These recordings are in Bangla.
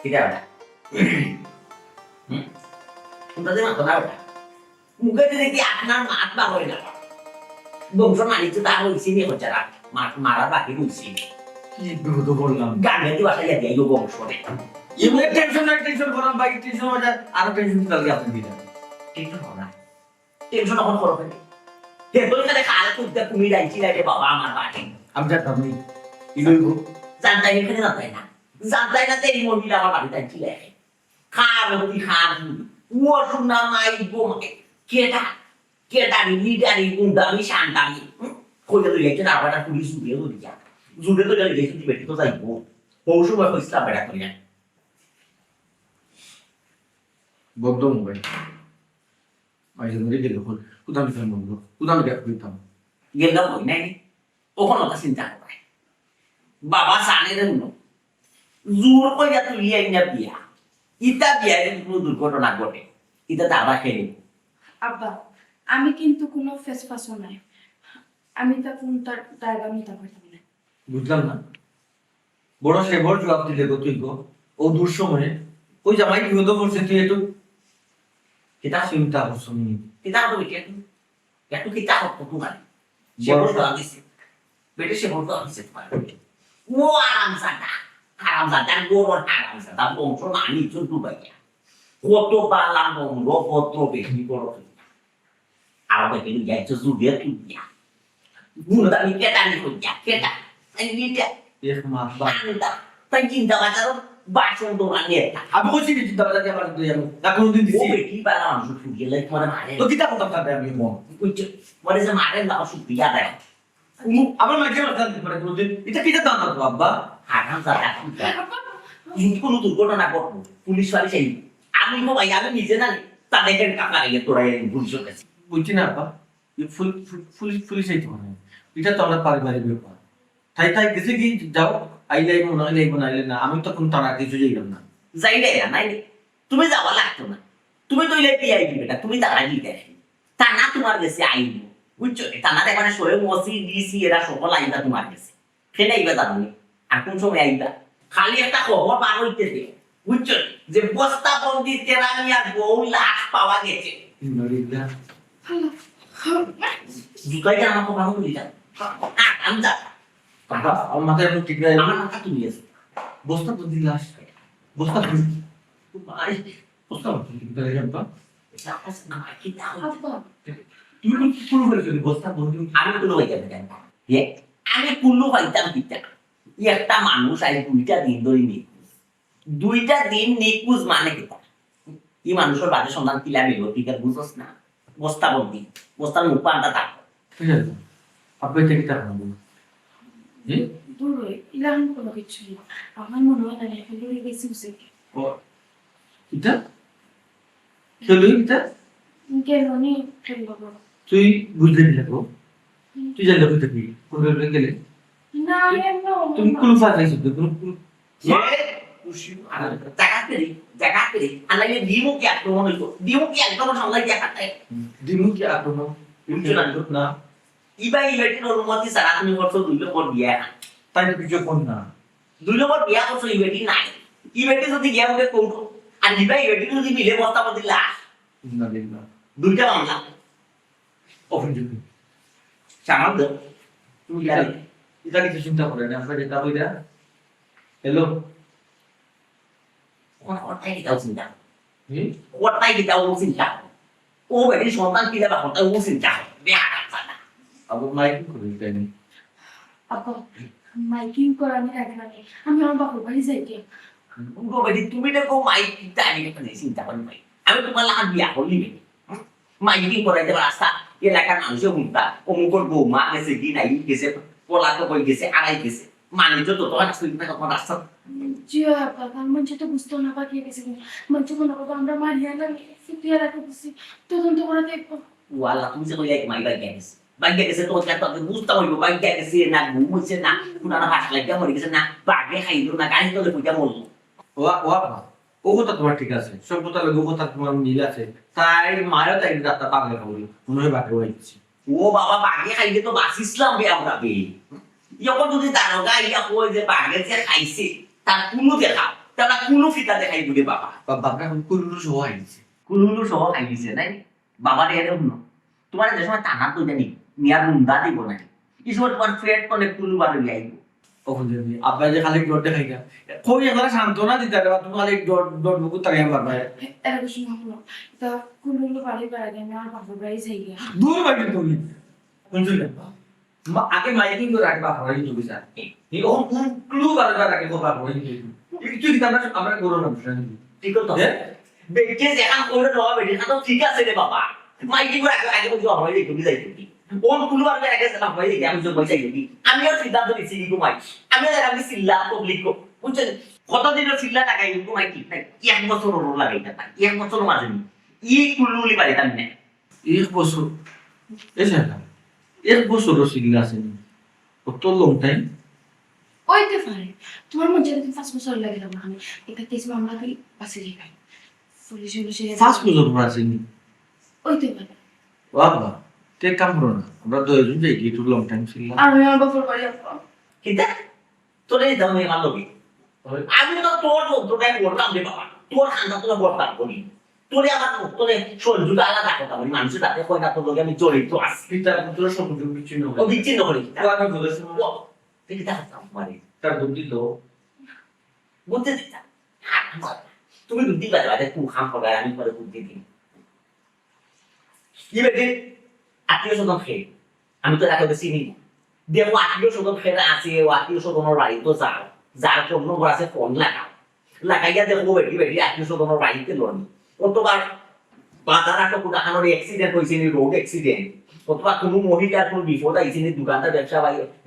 Tidak ada. Untuk itu mah ada. Mungkin jadi আপনার মাত বা হয় না। বংশ মানিতে তা হইছে নি হচ্ছে মারা বাকি হইছে। কি বিপদ বললাম গানে দি বাসা যাই এই বংশ রে। এমনি টেনশন করাম বাকি টেনশন হয়ে যায় আর টেনশন কালকে আপনি দিলেন টেনশন হয় না। টেনশন এখন করো কেন? হে বলে কালে খাল কুদতে কুমি রাইছি রে বাবা আমার বাড়ি। আমি জানতাম নি ইলইব জানতাই এখানে জানতাই না। জানতাই না এই মহিলা আমার বাড়িতে ছিল। খার হতি খার। ও শুনা মাইবো মাকে। কেটা লিডারি গুন্ডামি শান্তামি। কইলে তো এইটা না বাটা পুলিশ জুড়ে তো দিয়া। জুড়ে তো গেলে যেতে বেটি তো যাইবো। বহু সময় হইছিল বেটা কইয়া। বদ্ধ মোবাইল আইজ ধরে গেল হল কুদাম ফেল বন্ধু কুদাম গ্যাপ কইতাম গেল হই নাই। ওখানে তো চিন্তা করে। বাবা সানে রে হুনো। জোর কইয়া তুই আইনা বিয়া। ইতা বিয়া কোনো দুর্ঘটনা ঘটে। ইতা দাবা খেয়ে আব্বা আমি কিন্তু কোনো ফেসফাসও নাই আমি তা কোন তার ড্রাইভার নিতে পারতাম না বুঝলাম না বড় সে বড় জবাব দিলে গো তুই গো ও দূর সময়ে ওই জামাই কি হতো করছে তুই একটু এটা চিন্তা করছো নি Kita apa bikin? Ya tuh kita apa hubungan? Siapa tuh habis? Beda siapa tuh habis itu? Wah haram sada, gurun haram sada, bongso mani itu tuh banyak. Foto balang bongso, foto begini gurun. Apa begini ya itu sudah tuh ya. Guna tak mikir tadi pun ya kita, ini dia. এ মাস বা Anda, pencinta pacar বাসন তো রাঙে আমি কইছি কি চিন্তা বাজার দিয়ে আমার তুই আমি না কোনদিন ও দিছি বেটি বালা মানুষ গেলে তোমার মারে তো কিতা কথা কাটে আমি মন কইছে মানে যে মারে না সুবিধা দেয় আমার মাকে মারতাম মানে কোনদিন এটা কিতা দাম না তো আব্বা হারাম জাদা যদি কোনো দুর্ঘটনা ঘটলো পুলিশ বাড়ি চাই আমি ভাই আমি নিজে জানি তাদেরকে কাকা গিয়ে তোরাই পুলিশের কাছে বুঝছি না আব্বা এই পুলিশ এই তো মানে এটা তো আমরা পারিবারিক ব্যাপার তাই গেছে কি যাও আইলাই মনে হয় না আইলে না আমি তখন তার আগে কিছু যাইলাম না যাই রে নাই তুমি যাওয়া লাগতো না তুমি তো ইলে পিআই দিবে না তুমি তারা দিতে তা না তোমার কাছে আইনি বুঝছো তা না দেখো সোয়ে মসি ডিসি এরা সকল আইবা তোমার কাছে সেটা আইবা জানো আর কোন সময় আইবা খালি একটা খবর বার হইতে দে বুঝছো যে বস্তা বন্দি তেরানিয়া বউ লাশ পাওয়া গেছে ইন্দ্রিল্লাহ জুতাই জানা খবর হইলি যা আমি যা বাবা আমার মাথায় একটু ঠিক নাই আমার মাথা তুমি আছে বস্তা তো দিলাস বস্তা আরে বস্তা ঠিক নাই আব্বা এটা আছে না কি দাও আব্বা তুমি কোন শুরু করেছো বস্তা বন্ধু আমি কোনো হইতে কেন আমি কুল্লু পাইতাম কিতা একটা মানুষ আজ 2টা দিন ধরে নিখোঁজ 2টা দিন নিখোঁজ মানে কিতা ই মানুষের বাড়ি সন্ধান কিলা মিলব ঠিক আছে বুঝছস না বস্তা বন্দি বস্তার মুখ পান্তা থাক ঠিক আছে আব্বা এটা কিতা খাবো জি দূর হয়ে ইলাম কোনো কিছু নেই আমার মনে হয় না এগুলো বেশি উচিত ও কিতা চলো কিতা গেল নি ফেলবো তুই বুঝলে দিলে তো তুই জানলে কইতে কি কোন গেলে না তুমি কোন ফাজ আইছো কোন জায়গা পেরি আনাইলে দিমু কি আক্রমণ হইতো দিমু কি আক্রমণ সঙ্গে দিয়া কাটায় দিমু কি আক্রমণ না ইবাই ইবেটির অনুমতি ছাড়া তুমি করছো 2 নম্বর বিয়া তাই তো কিছু কোন না 2 নম্বর বিয়া করছো ইবেটি নাই ইবেটি যদি গিয়া মুখে কোনটো আর ইবাই ইবেটি যদি মিলে বস্তা বদি লাশ না দিলা 2টা মামলা অফেন যদি সামাল দে তুমি এটা কিছু চিন্তা করে না আমরা যেটা হইরা হ্যালো কোথায় গিয়ে চিন্তা হুম কোথায় গিয়ে চিন্তা ও বেটি সন্তান কি দেবা কোথায় ও চিন্তা বিয়া না আবার মাইক করে তাই নি আব্বা মাইকিং করার আগে না আমি আমার বাবার বাড়ি যাই কি ও বেটি তুমি দেখো মাইক দাঁড়ি কেন চিন্তা করি মাই আমি তোমার লাগা বিয়া করলি মাইকিং করাইতে রাস্তা এলাকার মানুষের মুখটা অমুকর বৌমা গেছে কি নাই গেছে পলাতো কই গেছে আড়াই গেছে মানে যত তোমার তখন রাস্তা জি আব্বা আমার মন যেটা বুঝতো না বাকি গেছে মন মনে করবো আমরা মারিয়া না ফিটিয়া রাখতে বুঝছি তদন্ত করে দেখবো ওয়ালা তুমি যে কইলা মাই বাই গেছে বাই গেছে তো কত বুঝতা হইব বাই গেছে না ঘুমছে না পুরানো হাস লাগা মরে গেছে না বাগে খাইলো না গাড়ি তোলে কইটা মরলো ও ও কথা তোমার ঠিক আছে সব কথা লাগে ও কথা তোমার মিল আছে তাই মায়ও তাই রাস্তা পাগলে খাবলি মনে হয় বাকি হইছে ও বাবা বাগে খাইলে তো বাঁচিছিলাম বে আমরা বে যখন যদি দারোগা ইয়া কই যে বাগে যে খাইছে তার কোনো দেখাও তারা কোনো ফিতা দেখাই বুঝে বাবা বাবা এখন কুলুলু সহ আইছে কুলুলু সহ খাই দিছে নাই বাবার এর শুনো তোমার যে সময় টানা তো জানি নিয়ার মুন্দা দিব না এই সময় তোমার ফেট করে কুলু বার হয়ে আইব কখন যাবি আব্বা যে খালি ডর দেখাই গা কই একলা সান্ত্বনা দিতে রে তুমি খালি ডর বুকু তাকে বাবা এরা কিছু না হলো তা কুলুলো বাড়ি বেড়াতে আমি আর বাবার বাড়ি যাই গিয়া দূর বাইরে তুমি কোনজন আগে মাইকিং করে রাখবা হই তুমি স্যার এই ওহন কোন ক্লু বারবার আগে কথা হই একটু কি আমরা করো না ঠিক তো বেটে যেখান করে দেওয়া বেটে তো ঠিক আছে রে বাবা মাইকি করে আগে আগে বুঝো হয় এই তুমি যাই তুমি কোন কুলু বার আগে না হয় এই আমি তো পয়সা দিই আমিও সিদ্ধান্ত নিছি কি মাই আমি আমি সিল্লা পাবলিক বুঝছেন কতদিনের সিল্লা লাগাই কি মাই ঠিক নাই এক বছর রোল লাগাই না এক বছর মাঝে ই কুলুলি বাড়ি তার না এক বছর এসে না এক বছর সিগলা আছে কত লং টাইম ওইতে পারে তোমার মন যেতে 5 বছর লাগে না আমি এটা কেস মামলা কি পাশে যাই পুলিশ পুলিশে ফাস্ট বছর আছে নি ওইতে পারে বাবা তে কাম করো না আমরা দুজন যাই কি একটু লং টাইম সিগলা আর আমি আমার বাবার বাড়ি আসবো কিতা তোরে দাও নে মাল লবি আমি তো তোর তোরে বলতাম রে বাবা তোর খান্দা তোরে বলতাম করি তোরে আমার তোরে সঞ্জুটা আলাদা কথা বলি মানুষের তাতে কই না তোর লগে আমি চলিত আছি পিতা পুত্র সম্পর্ক বিচ্ছিন্ন ও বিচ্ছিন্ন করি ও আমি বলেছি তুই তা মানে তার বুদ্ধি তো বুঝতে দিতা তুমি বুদ্ধি পারে বাদে তুই খাম করে আমি করে বুদ্ধি দিই কি বেটি আত্মীয় স্বজন খেয়ে আমি তো রাখতে চিনি দেখো আত্মীয় স্বজন খেয়ে আছে ও আত্মীয় স্বজনের বাড়ি তো যাও যার ফোন নম্বর আছে ফোন লাগাও লাগাইয়া দেখো বেটি বেটি আত্মীয় স্বজনের বাড়িতে লড়ি অতবার বাজার একটা কোথাখানোর অ্যাক্সিডেন্ট হয়েছে নি রোড অ্যাক্সিডেন্ট অথবা কোনো মহিলার কোনো বিপদ আইছে নি দোকানদার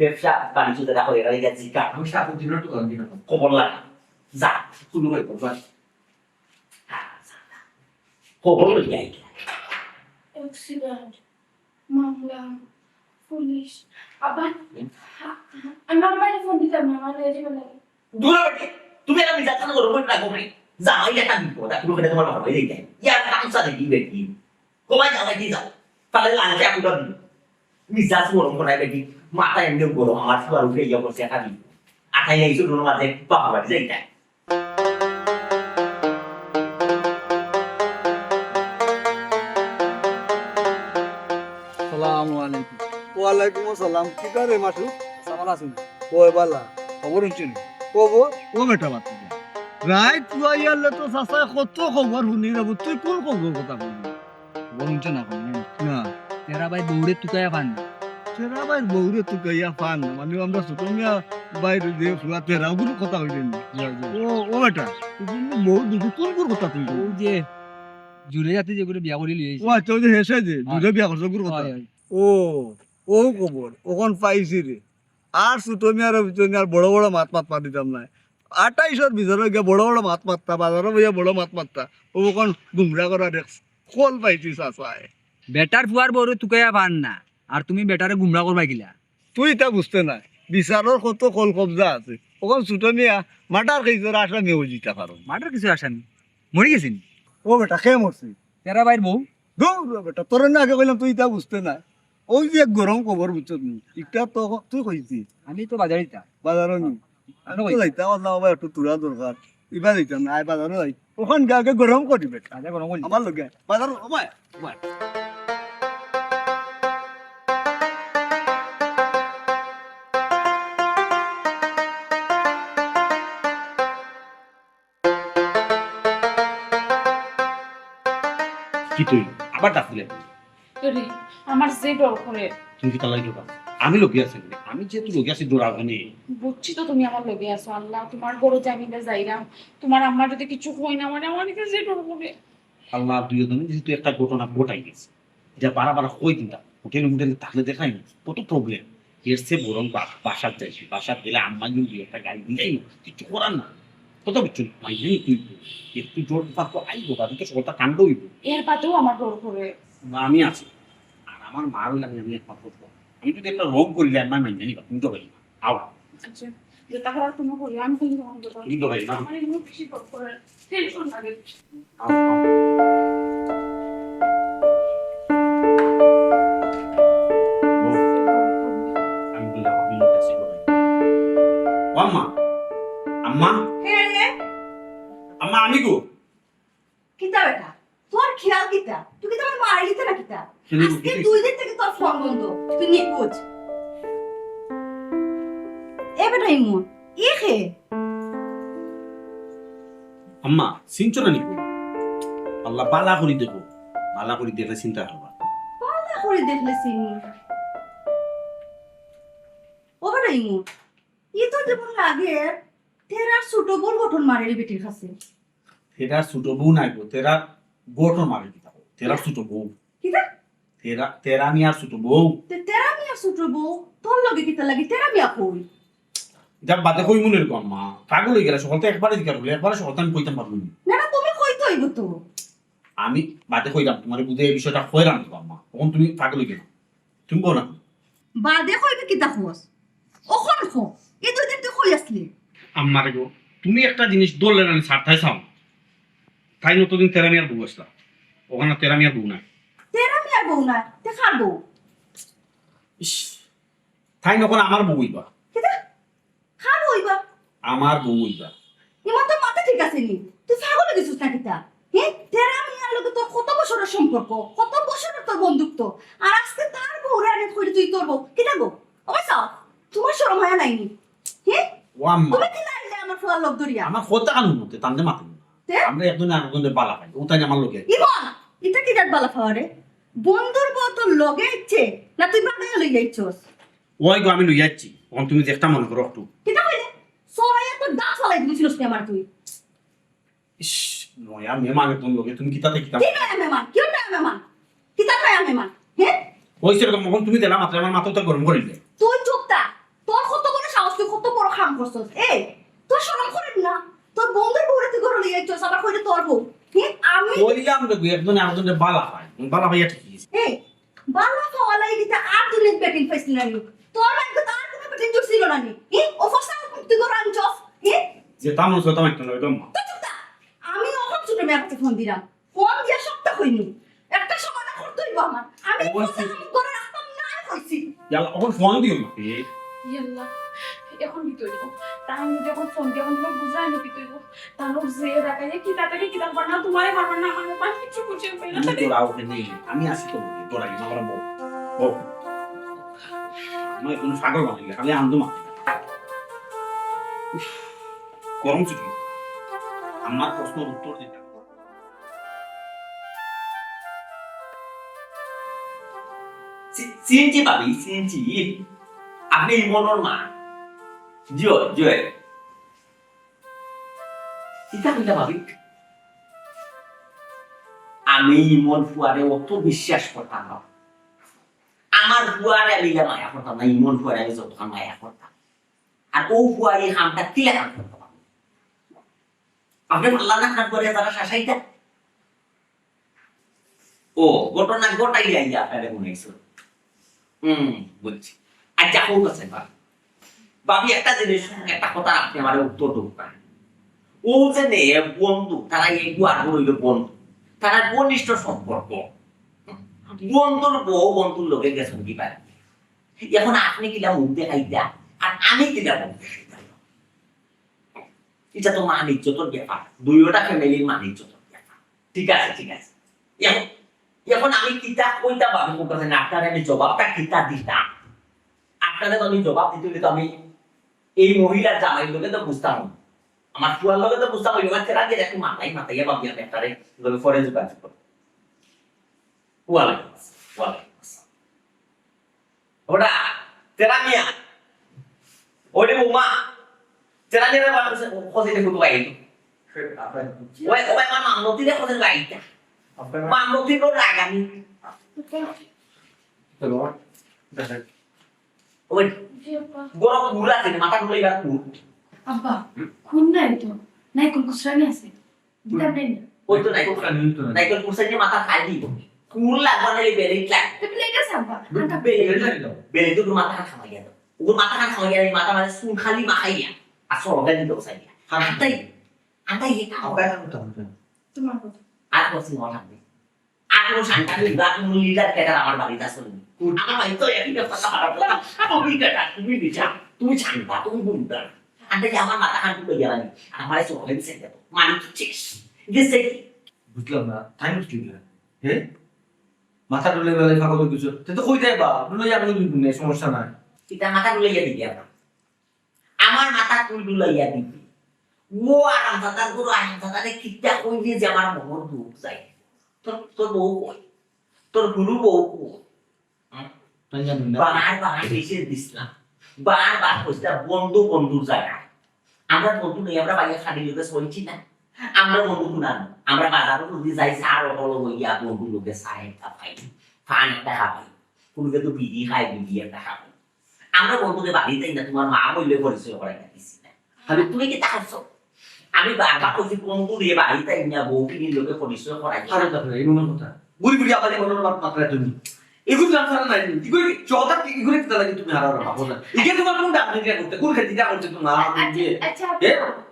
ব্যবসা বাণিজ্য যেটা করে এরা গিয়ে জিকা আমি সাত দিনের তো দিন খবর লাগা যা শুরু হয়ে পড়বা খবর লইয়া আইকে অ্যাক্সিডেন্ট মামলা পুলিশ আবার আমি আমার বাড়ি ফোন দিতাম না আমার লেগে লাগে দূরে বেটি তুমি আমি যাচ্ছ না করবো না কমে যা এই একটা বিপদ আর পুরো তোমার বাবা হয়ে যায় ইয়ার কামসা দেখি বেটি কমাই যাও বেটি যাও তাহলে লাঞ্চে আপুটা দিই মিজাজ গরম করাই বেটি মাথা এমনি গরম আমার সুয়ার উঠে ইয়ে করছে একটা দিই আঠাই নাই শুধু মাঝে বাবা বাড়ি যাই যায় সালামু আলাইকুম ওয়ালাইকুম আসসালাম কি করে মাঠু সামাল আছেন ওই বালা খবর হচ্ছে কবো ও বেটা বাত রাইট তুই ইয়ালে তো সাসা কত খবর শুনি যাব তুই কোন খবর কথা বলবি খবর হচ্ছে না না তেরা ভাই দৌড়ে তুকায়া পান তেরা ভাই বউরে তুই কইয়া ফান মানে আমরা সুতমিয়া বাইরে যে ফুলা তেরা গুলো কথা হইলেন ও বেটা তুই বউ দুটো কোন কোন কথা তুই ও যে জুড়ে যাতে যেগুলো বিয়া করে লিয়ে ও আচ্ছা ওই যে হেসে যে দুটো বিয়া করছে গুলো কথা ও ও খবর ওখন পাইছি রে আর সুতমিয়ার আর বড় বড় মাত দিতাম না 28 ভিতরে গিয়ে বড় বড় মাত মারতা বাজারে বইয়া বড় মাত মারতা ও কোন গুমরা করা দেখ কল পাইছি চাচায় বেটার ফুয়ার বড় তুকায়া পান না আর তুমি বেটারে গুমরা করবা গিলা তুই তা বুঝতে নাই বিচারের কত কল কবজা আছে ওখান সুতমিয়া মাটার খাইছে আসলে মেয়ে জিতা পারো মাটার কিছু আসানি মরে গেছেন ও বেটা খেয়ে মরছি তেরা ভাইয়ের বউ দৌড় বেটা তোর না আগে কইলাম তুই তা বুঝতে নাই ওই যে এক গরম খবর বুঝছ তুমি ইটা তো তুই কইছি আমি তো বাজারে যা বাজারও নি আমি তো যাইতাম আল্লাহ একটু তুলা দরকার ইবা যাইতাম না বাজারও যাই ওখান আগে গরম করি বেটা বাজার গরম করলি আমার লগে বাজার ওমায় ওমায় কি তুই আবার ডাকলে রে আমার যে ডর করে তুমি কি তালাই ঢোকা আমি লোকে আছি আমি যেহেতু লোকে আছি দৌড়াবনি বুঝছি তো তুমি আমার লগে আছো আল্লাহ তোমার বড় জামিনে যাইরাম তোমার আম্মা যদি কিছু হয় না মানে আমার কাছে ডর করে আল্লাহ দুইজনে যেহেতু একটা ঘটনা ঘটাই গেছে যা বারবার কই দিতাম হোটেলে থাকলে দেখাই না কত প্রবলেম এর সে বরং বাসার যাইছি বাসার গেলে আম্মা যদি একটা গাড়ি দিয়েই কিছু করার না কত কিছু মাইনে তুই একটু জোর পাতো আইবো তাতে তো সবটা কাণ্ড হইব এর পাতেও আমার ডর করে আমি আছি আর আমার মার লাগে আমি একমাত্র আমি যদি একটা রোগ করলে আমার মাইনে নিবা তুমি তো পারি আও আচ্ছা যে তাহলে আর তুমি করি আমি কিন্তু তোমার ডর তুমি তো পারি না আমার এগুলো বেশি ডর করে টেনশন লাগে আও আও আমি বললাম আমি কাছে বলাই আম্মা আম্মা আম্মা আমি গো কিতা বেটা তোর খেয়াল কিতা তুই কি তোমার মারা গেছে না কিতা খেলে আজকে গেছে। 2 দিন থেকে তোর ফোন বন্ধ তুই নিখোঁজ এ বেটা ইমন ই খে আম্মা চিনছো না নিকো আল্লাহ বালা করি দেখো বালা করি দেখলে চিন্তা করবা পালা করে দেখলেছি ও বেটা ইমন ই তো যেমন লাগে তেরার ছোট বোন গঠন মারের বেটির কাছে তেরা ছোট বউ নাই গো তেরা গোটো মারি দিতা তেরা ছোট বউ কিতা তেরা মিয়ার ছোট বউ তেরা মিয়া ছোট বউ তোর লগে কিতা লাগে তেরা মিয়া কই এটা বাদে কই মনে রেখো আম্মা পাগল হয়ে গেলে সকালতে একবারে দিকার বলে একবারে সকালতে আমি কইতাম পারবো না না না তুমি কই তৈব তো আমি বাদে কইলাম তোমার বুঝে এই বিষয়টা কইরাম তো আম্মা তখন তুমি পাগল হয়ে গেল তুমি বলো না বাদে কইবে কিতা খোস ওখন খো এই 2 দিন তুই কই আসলি আম্মারে গো তুমি একটা জিনিস দললে না ছাড়তাই চাও তাই নতুন তেরা মিয়ার বউ আসলা ওখানে তেরা মিয়ার বউ নাই তেরা মিয়া বউ না তে খার বউ ইস তাই নখন আমার বউ হইবা কিতা খার হইবা আমার বউ হইবা ইমন তো মাথা ঠিক আছে নি তুই ছাগল গেছিস না কিতা হ্যাঁ তেরা মিয়ার লগে তোর কত বছরের সম্পর্ক কত বছরের তোর বন্ধুত্ব আর আজকে তার বউ রে আনে কইলি তুই তোর বউ কিতা গো অবশ্য তোমার শরম হয় নাই নি হ্যাঁ ও আম্মা তুমি কি লাইলে আমার ফুয়ার লোক দরিয়া আমার কথা কানুন মতে তান্দে মাথা তে? আমরা একজন আরেকজনের বালা পাই ও তাই আমার লোকে ইমন এটা কি জাত বালা ফাওয়ারে বন্ধুর বউ তোর লগে ইচ্ছে না তুই বাগায় লই যাইছস ওই গো আমি লই যাচ্ছি তখন তুমি দেখতা মনে করো একটু কিতা কইলে সরাইয়া তোর দাঁত ফালাই দিছিস তুই আমার তুই ইস নয়া মেহমানের তোর লোকে তুমি কিতাতে কিতা কি নয় মেমান কি নয় মেমান কিতা নয় মেমান হ্যাঁ ওই সেরকম যখন তুমি দিলা মাত্র আমার মাথাটা গরম করে দিলে তুই চুপটা তোর কত বড় সাহস তুই কত বড় খাম করছস তোর শরম করে না তোর বন্ধুর বউরে তুই ঘরে লিয়ে যাইছস আবার কইলে তোর বউ হ্যাঁ আমি কইলাম দেখো একজন আরেকজনের বালা পাই বালা পাইয়া ঠিক আছে বালা খাওয়ালাই দিতে আর দিলে বেটিং ফাইছিল না নি তোর লাগে তার কোনো বেটিং জোর ছিল না নি ও ফসা তুই ঘরে আনছস যে তামন সতাম একটা নয় তোমা তুই চুপটা আমি ওখান ছোট মেয়ের কাছে ফোন দিলাম ফোন দিয়া সপ্তাহ হইনি একটা সমাধান করতেই বা আমার আমি করে রাখতাম না কইছি ইয়ালা এখন ফোন দিও না ইয়াল্লা এখন কি তৈরি তাই আমি যখন ফোন দিয়ে এখন তোমাকে বুঝাই নাকি তৈরি তাহলে যে রাখাইয়া কি তাড়াতাড়ি কি তারপর না তোমারে পারবার না আমার ব্যাপার কিছু বুঝে পাই না তুমি তোরা ওকে নেই আমি আসি তো তোরা কি আমার বউ ও আমি কোন পাগল বানাইলে খালি আন্দো মা গরম ছুটি আমার প্রশ্নের উত্তর দিতে চিনছি ভাবি চিনছি আপনি ইমনের মা জয় জয় চিন্তা কইলা ভাবি আমি ইমন ফুয়ারে অত বিশ্বাস করতাম না আমার ফুয়ারে আমি মায়া করতাম না ইমন ফুয়ারে আমি যতক্ষণ মায়া করতাম আর ও ফুয়া এই হামটা তিলে হাম করতাম আপনি পাল্লা না খান করে তারা শাসাইটা ও ঘটনা গোটাই আইয়া আপনারে শুনেছিল বলছি আর যা হোক আছে ভাবি একটা জিনিস একটা কথা আপনি আমার উত্তর দেবেন ও যে নে বন্ধু তারা এই গুয়ার হইল বন্ধু তারা ঘনিষ্ঠ সম্পর্ক বন্ধুর বউ বন্ধুর লোকে গেছেন কি পারে এখন আপনি কিলা মুখ দেখাইতা আর আমি কিলা মুখ দেখাইতাম এটা তো মান ইজ্জতের ব্যাপার দুইটা ফ্যামিলির মান ইজ্জতের ব্যাপার ঠিক আছে ঠিক আছে এখন আমি কিতা কইতা ভাবি করতেছেন আপনার আমি জবাবটা কিতা দিতাম আপনারা তো আমি জবাব দিতে হলে তো আমি এই মহিলার জামাই লোকে তো বুঝতাম আমার ফুয়ার লোকে তো বুঝতাম ওই বাচ্চারা যে একটু মাথাইয়া ভাবি আমি একটারে ফরে যোগাযোগ করবো ওয়ালাইকুম ওটা তেরা মিয়া ওরে উমা তেরা মিয়া মানুষ খোঁজে দেখো তো গাইতো ওই ওই আমার মামলতি দেখো তো গাইতা মামলতি তো রাগানি ওই গরম গুড় আছে মাথা গুলো এবার কুড় আব্বা খুন নাই তো নাই কোন কুসরানি আছে দিতাম নাই না ওই তো নাইকল কুরসানি মাথা খাই দিব কুড় লাগবা না বেরিট লাগ তুমি লেগে আছে আব্বা আটা বেরিট তো মাথা খাওয়া গেল ওর মাথা খাওয়া গেল মাথা মানে সুন খালি মাখাইয়া আর সরগা দিতে বসাইয়া আটাই আটাই খাওয়া তোমার কথা আর বসে কথা নেই আর কোনো সাংঘাতিক গান লিডার ক্যাটার আমার বাড়িতে আসলে আমার বাড়ি তো একই কথা তুমি ক্যাটার তুমি বিচার তুমি ছাংবা তুমি বুঝবা আন্তে যে আমার মাথা খান তুলে গেলানি আমার এই চোখে দিছে দেখো মানে তো শেষ গেছে কি বুঝলাম না তাই বুঝলি না হে মাথা ডুলে বেলা পাগল কিছু তো কই দেয় বা ডুলে যাবে না সমস্যা নাই এটা মাথা ডুলাইয়া দিবি আমার মাথা তুই ডুলাইয়া দিবি ও আরাম দাদার গুরু আরাম দাদারে কিটা কইলে যে আমার মন দুঃখ যায় তোর বউ কই তোর গুরু বউ কই তাই জানি না বারবার বেশি দিছিলাম বারবার কইতা বন্ধু বন্ধুর জায়গা আমরা বন্ধু নেই আমরা বাইরে খালি লোকে শুনছি না আমরা বন্ধু কুনান আমরা বাজারও যদি যাই সার হলো হইয়া বন্ধু লোকে চাই একটা খাই ফান একটা খাই কোনোকে তো বিড়ি খাই বিড়ি একটা খাই আমরা বন্ধুকে বাড়িতেই না তোমার মা বললে পরিচয় করে না দিছি না তাহলে তুমি কি তাকাচ্ছ আমি বারবার কইছি বন্ধু দিয়ে বাড়িতেই না বউ কিনি লোকে পরিচয় করাই আরে তারপরে এই মনের কথা বুড়ি বুড়ি আবার মনের মাত্রা তুমি এগুলো জানছ না এগুলো জগৎ এগুলো কি লাগে তুমি হারাও ভাবো না এগুলো তোমার কোন ডাক দিতে করতে কোন খেতে যা করতে তোমার আচ্ছা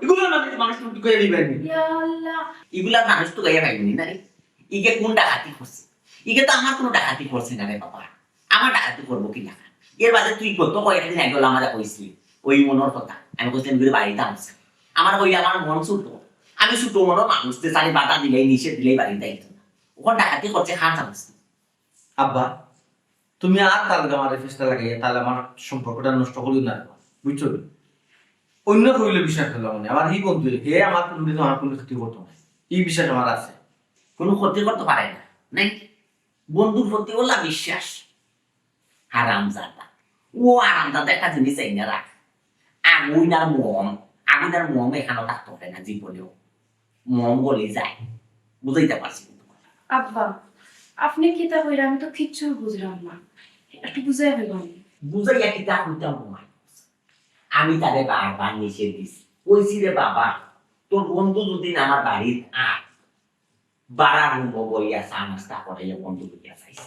এগুলো মানুষ তুমি কই দিবেনি ইয়া আল্লাহ এগুলা মানুষ তো গায়ে পাইনি না রে ইগে কোন ডাকাতি করছে ইগে তো আমার কোনো ডাকাতি করছে না রে বাবা আমার ডাকাতি করবো কি না এর বাদে তুই কত কয়েকদিন আগে আমাদের কইছিলি ওই মনের কথা আমি কইছিলাম ঘুরে বাড়িতে আসছে আমার কইলে আমার মন ছুটো আমি ছুটো মনের মানুষদের চারি বাধা দিলেই নিষেধ দিলেই বাড়িতে আইতো না ওখানে ডাকাতি করছে খান চামছে আব্বা তুমি আর তাহলে আমার ফেসটা লাগাইয়া তাহলে আমার সম্পর্কটা নষ্ট করি না বুঝছো অন্য কইলে বিশ্বাস হলো মানে আমার এই বন্ধু হে আমার কোনদিন আমার কোনো ক্ষতি করতো না এই বিশ্বাস আমার আছে কোনো ক্ষতি করতে পারে না নাই বন্ধুর প্রতি বললাম বিশ্বাস হারামজাদা ও আরামজাদা একটা জিনিস এনে রাখ আগুন আর মম এখানে থাকতে পারে না জীবনেও মম বলে যায় বুঝাইতে পারছি আব্বা আপনি কি তা কইরা আমি তো কিচ্ছু বুঝলাম না একটু বুঝাই হইলাম বুঝাইয়া কি তা হইতাম তোমার আমি তারে বারবার নিষেধ দিছি কইছি রে বাবা তোর বন্ধু যদি আমার বাড়ির বাড়া রুম বইয়া চা নাস্তা করে বন্ধু বইয়া চাইছে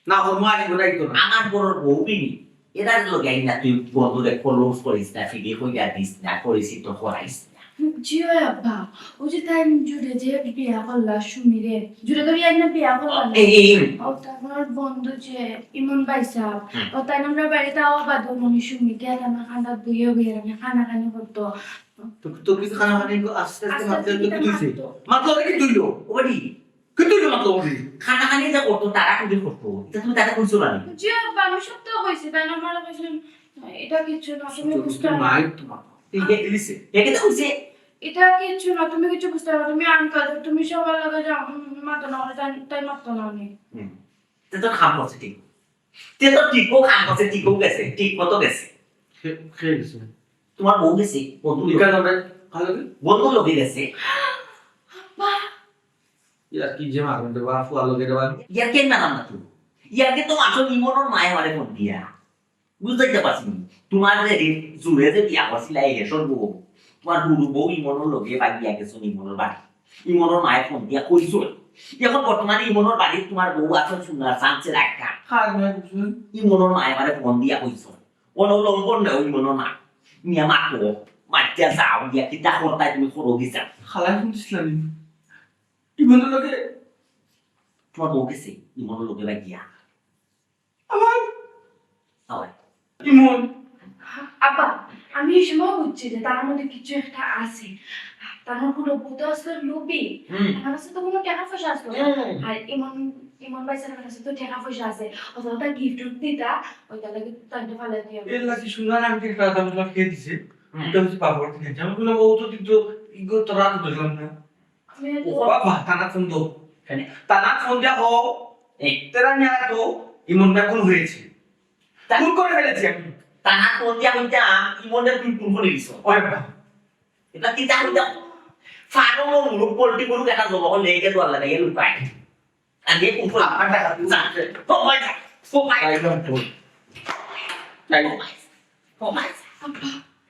না ওর মা আগে গোড়াই তো না আমার বড় বউ বিনি এরা লগাই না তুই বন্ধুরে ক্লোজ করিস না ফিরে কইয়া দিস না পরিচিত করাইস না জিও আব্বা ও যে তাই জুড়ে যে বিয়া করলা সুমিরে জুড়ে তো বিয়া বিয়া করলা ও তারপর বন্ধু যে ইমন বাইসা ও তাই আমরা বাড়িতে বাদ মনি সুমি গেল না খান্ডা দুইও বিয়ে না খানা খানি করতো তো কিছু খানা মানে আস্তে আস্তে মাত্র তো দিছে মাত্র কি তুইলো ওডি কি তুইলো মাত্র ওডি খানা খানি যা করতো তারা কিন্তু করতো এটা তুমি তারা কইছো না জিও আব্বা আমি সব তো কইছি তাই না আমার কইছিলাম এটা কিছু না তুমি বুঝতে না মাই তোমার এইটা লিসে একে তো কইছে এটা কিছু না তুমি কিছু বুঝতে পারো তুমি আনকাল তুমি সবার লাগে যাও মাতো না তাই মাতো না আমি তে তো খাম করছে ঠিক তে তো ঠিকও খাম করছে ঠিকও গেছে ঠিক মতো গেছে খেয়ে গেছে তোমার বউ গেছে বন্ধু ইকা যাবে ভালো কি বন্ধু লোকে গেছে বাহ ইয়ার কি যে মারুন দেবা ফুয়া লগে দেবা ইয়ার কেন না নাম তুমি ইয়ারকে তো আসল ইমনের মায়ে মারে ফোন দিয়া বুঝতে পারছি তোমার যে জুড়ে যে বিয়া করছিল এই হেসর বউ তোমার গুরু বউ ইমনের লোকে বাগিয়া গেছো ইমনের বাড়ি ইমনের মায়ে ফোন দিয়া কইছো এখন বর্তমানে ইমনের বাড়ি তোমার বউ আছে শুনার চান্সে রাখা খাই না ইমনের মায়ে মারে ফোন দিয়া কইছো অনুলম্বন না ইমনের মা নিয়া মাতো মাতিয়া যাও দিয়া কিতা করতাই তুমি করো দিছা খালাই শুনছিলাম কি বন্ধু লগে তোমার বউ গেছে ইমনের লোকে বাগিয়া আমার হয় ইমন আব্বা আমি এই সময় বুঝছি যে তার মধ্যে কিছু একটা আছে তার কোনো ভূত আসলে লোভী আমার কাছে তো কোনো টাকা পয়সা আসলো আর ইমন বাইসের কাছে তো টাকা পয়সা আছে অথবা তার গিফট দিতা ওইটা লাগে তাইতে ফেলে দিয়ে এর লাগি শুনার আমি একটা কথা বললাম খেয়ে দিছে এটা হচ্ছে পাপড় খেয়েছে আমি বললাম ও তো কিন্তু ইগো তো রাত বুঝলাম না আমি ও বাবা টানা ফোন দো টানা ফোন দিয়া হো তেরা নিয়া তো ইমন না কোন হয়েছে কোন করে ফেলেছি আমি টানা ফোন দিয়া কইতা ইমনের তুই কোন করে দিছো ওই বাবা এটা কি তা কইতা ফানো মুলুক পল্টি মুলুক এটা জব হল লেগে দোয়ার লাগে এলু পাই আমি কোন করে আমার টাকা যা তো ভাই যা তো ভাই একদম তো তাই তো ভাই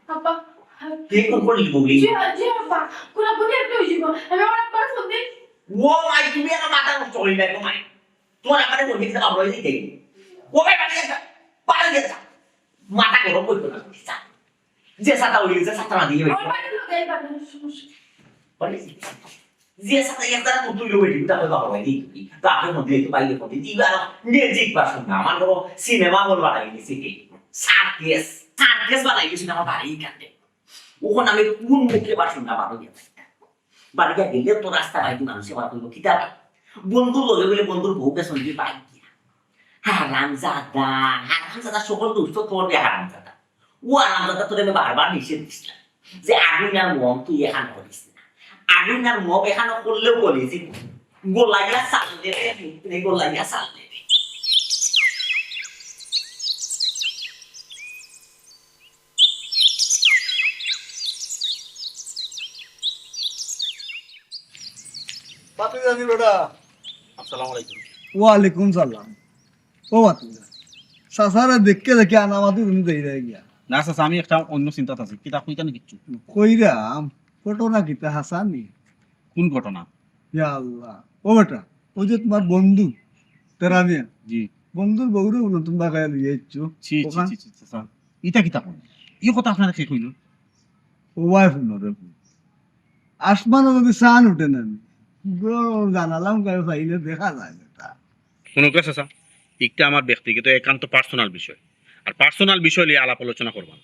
আব্বা কে কোন করে লিবো বলি জি আব্বা কোন বলি একটা হইব আমি অনেক বার ফোন দিই ও ভাই তুমি আর মাথা নষ্ট হই না তোমার তোমার আমারে বলি দিতে আমরা এই দেই ও ভাই পারে যা মাথা গরম করবে না যে সাতা হইল যে সাতা না দিয়ে আমার বাড়ি লোকে এই বাড়ি সমস্যা যে সাথে একটা নতুন লোক এটি তাহলে বাবা ভাই দিই তারপরে মধ্যে একটু বাইরে করতে দিই আর মিউজিক বাসন না আমার বড় সিনেমা বল বানাই দিছি কি সার্কেস বানাই দিছি আমার বাড়ি কাটে ওখানে আমি কোন মুখে বাসনটা বারো দিয়ে বাড়িতে গেলে তো রাস্তা বাইকে মানুষে বার করবো কিতা পাই বন্ধুর লগে বলে বন্ধুর বউকে সঙ্গে বাইক দিয়া হারামজাদা সকল দুষ্ট তোর রে হারামজাদা ও হারামজাদা তোর আমি বারবার নিষেধ দিছিলাম যে আগুন আর মম তুই এখানে করিস না আগুন আর মম এখানে করলেও বলি যে গোলাইয়া চাল দেবে গোলাইয়া চাল দেবে পাতি জানি বেটা আসসালামু আলাইকুম। ওয়ালাইকুম সালাম ও পাতি সাসারে দেখে দেখে আনামাতি তুমি দেই রে গিয়া না চাচা আমি একটা অন্য চিন্তাত আছি কিতা কইতা নি কিচ্ছু কইরাম ঘটনা কিতা হাসানি কোন ঘটনা? ইয়া আল্লাহ ও বেটা ও যে তোমার বন্ধু তেরা মিয়া জি বন্ধুর বউরে বলো তুমি বাগায় লিয়ে এসছো ছি ছি ছি ছি চাচা ইটা কিতা কোন ই কথা আপনারা কে কইল? ওয়াইফ নরে আসমানে যদি সান উঠে না জানালাম কারো চাইলে দেখা যায় বেটা শুনো কে চাচা একটা আমার ব্যক্তিগত একান্ত পার্সোনাল বিষয় আর পার্সোনাল বিষয় নিয়ে আলাপ আলোচনা করবা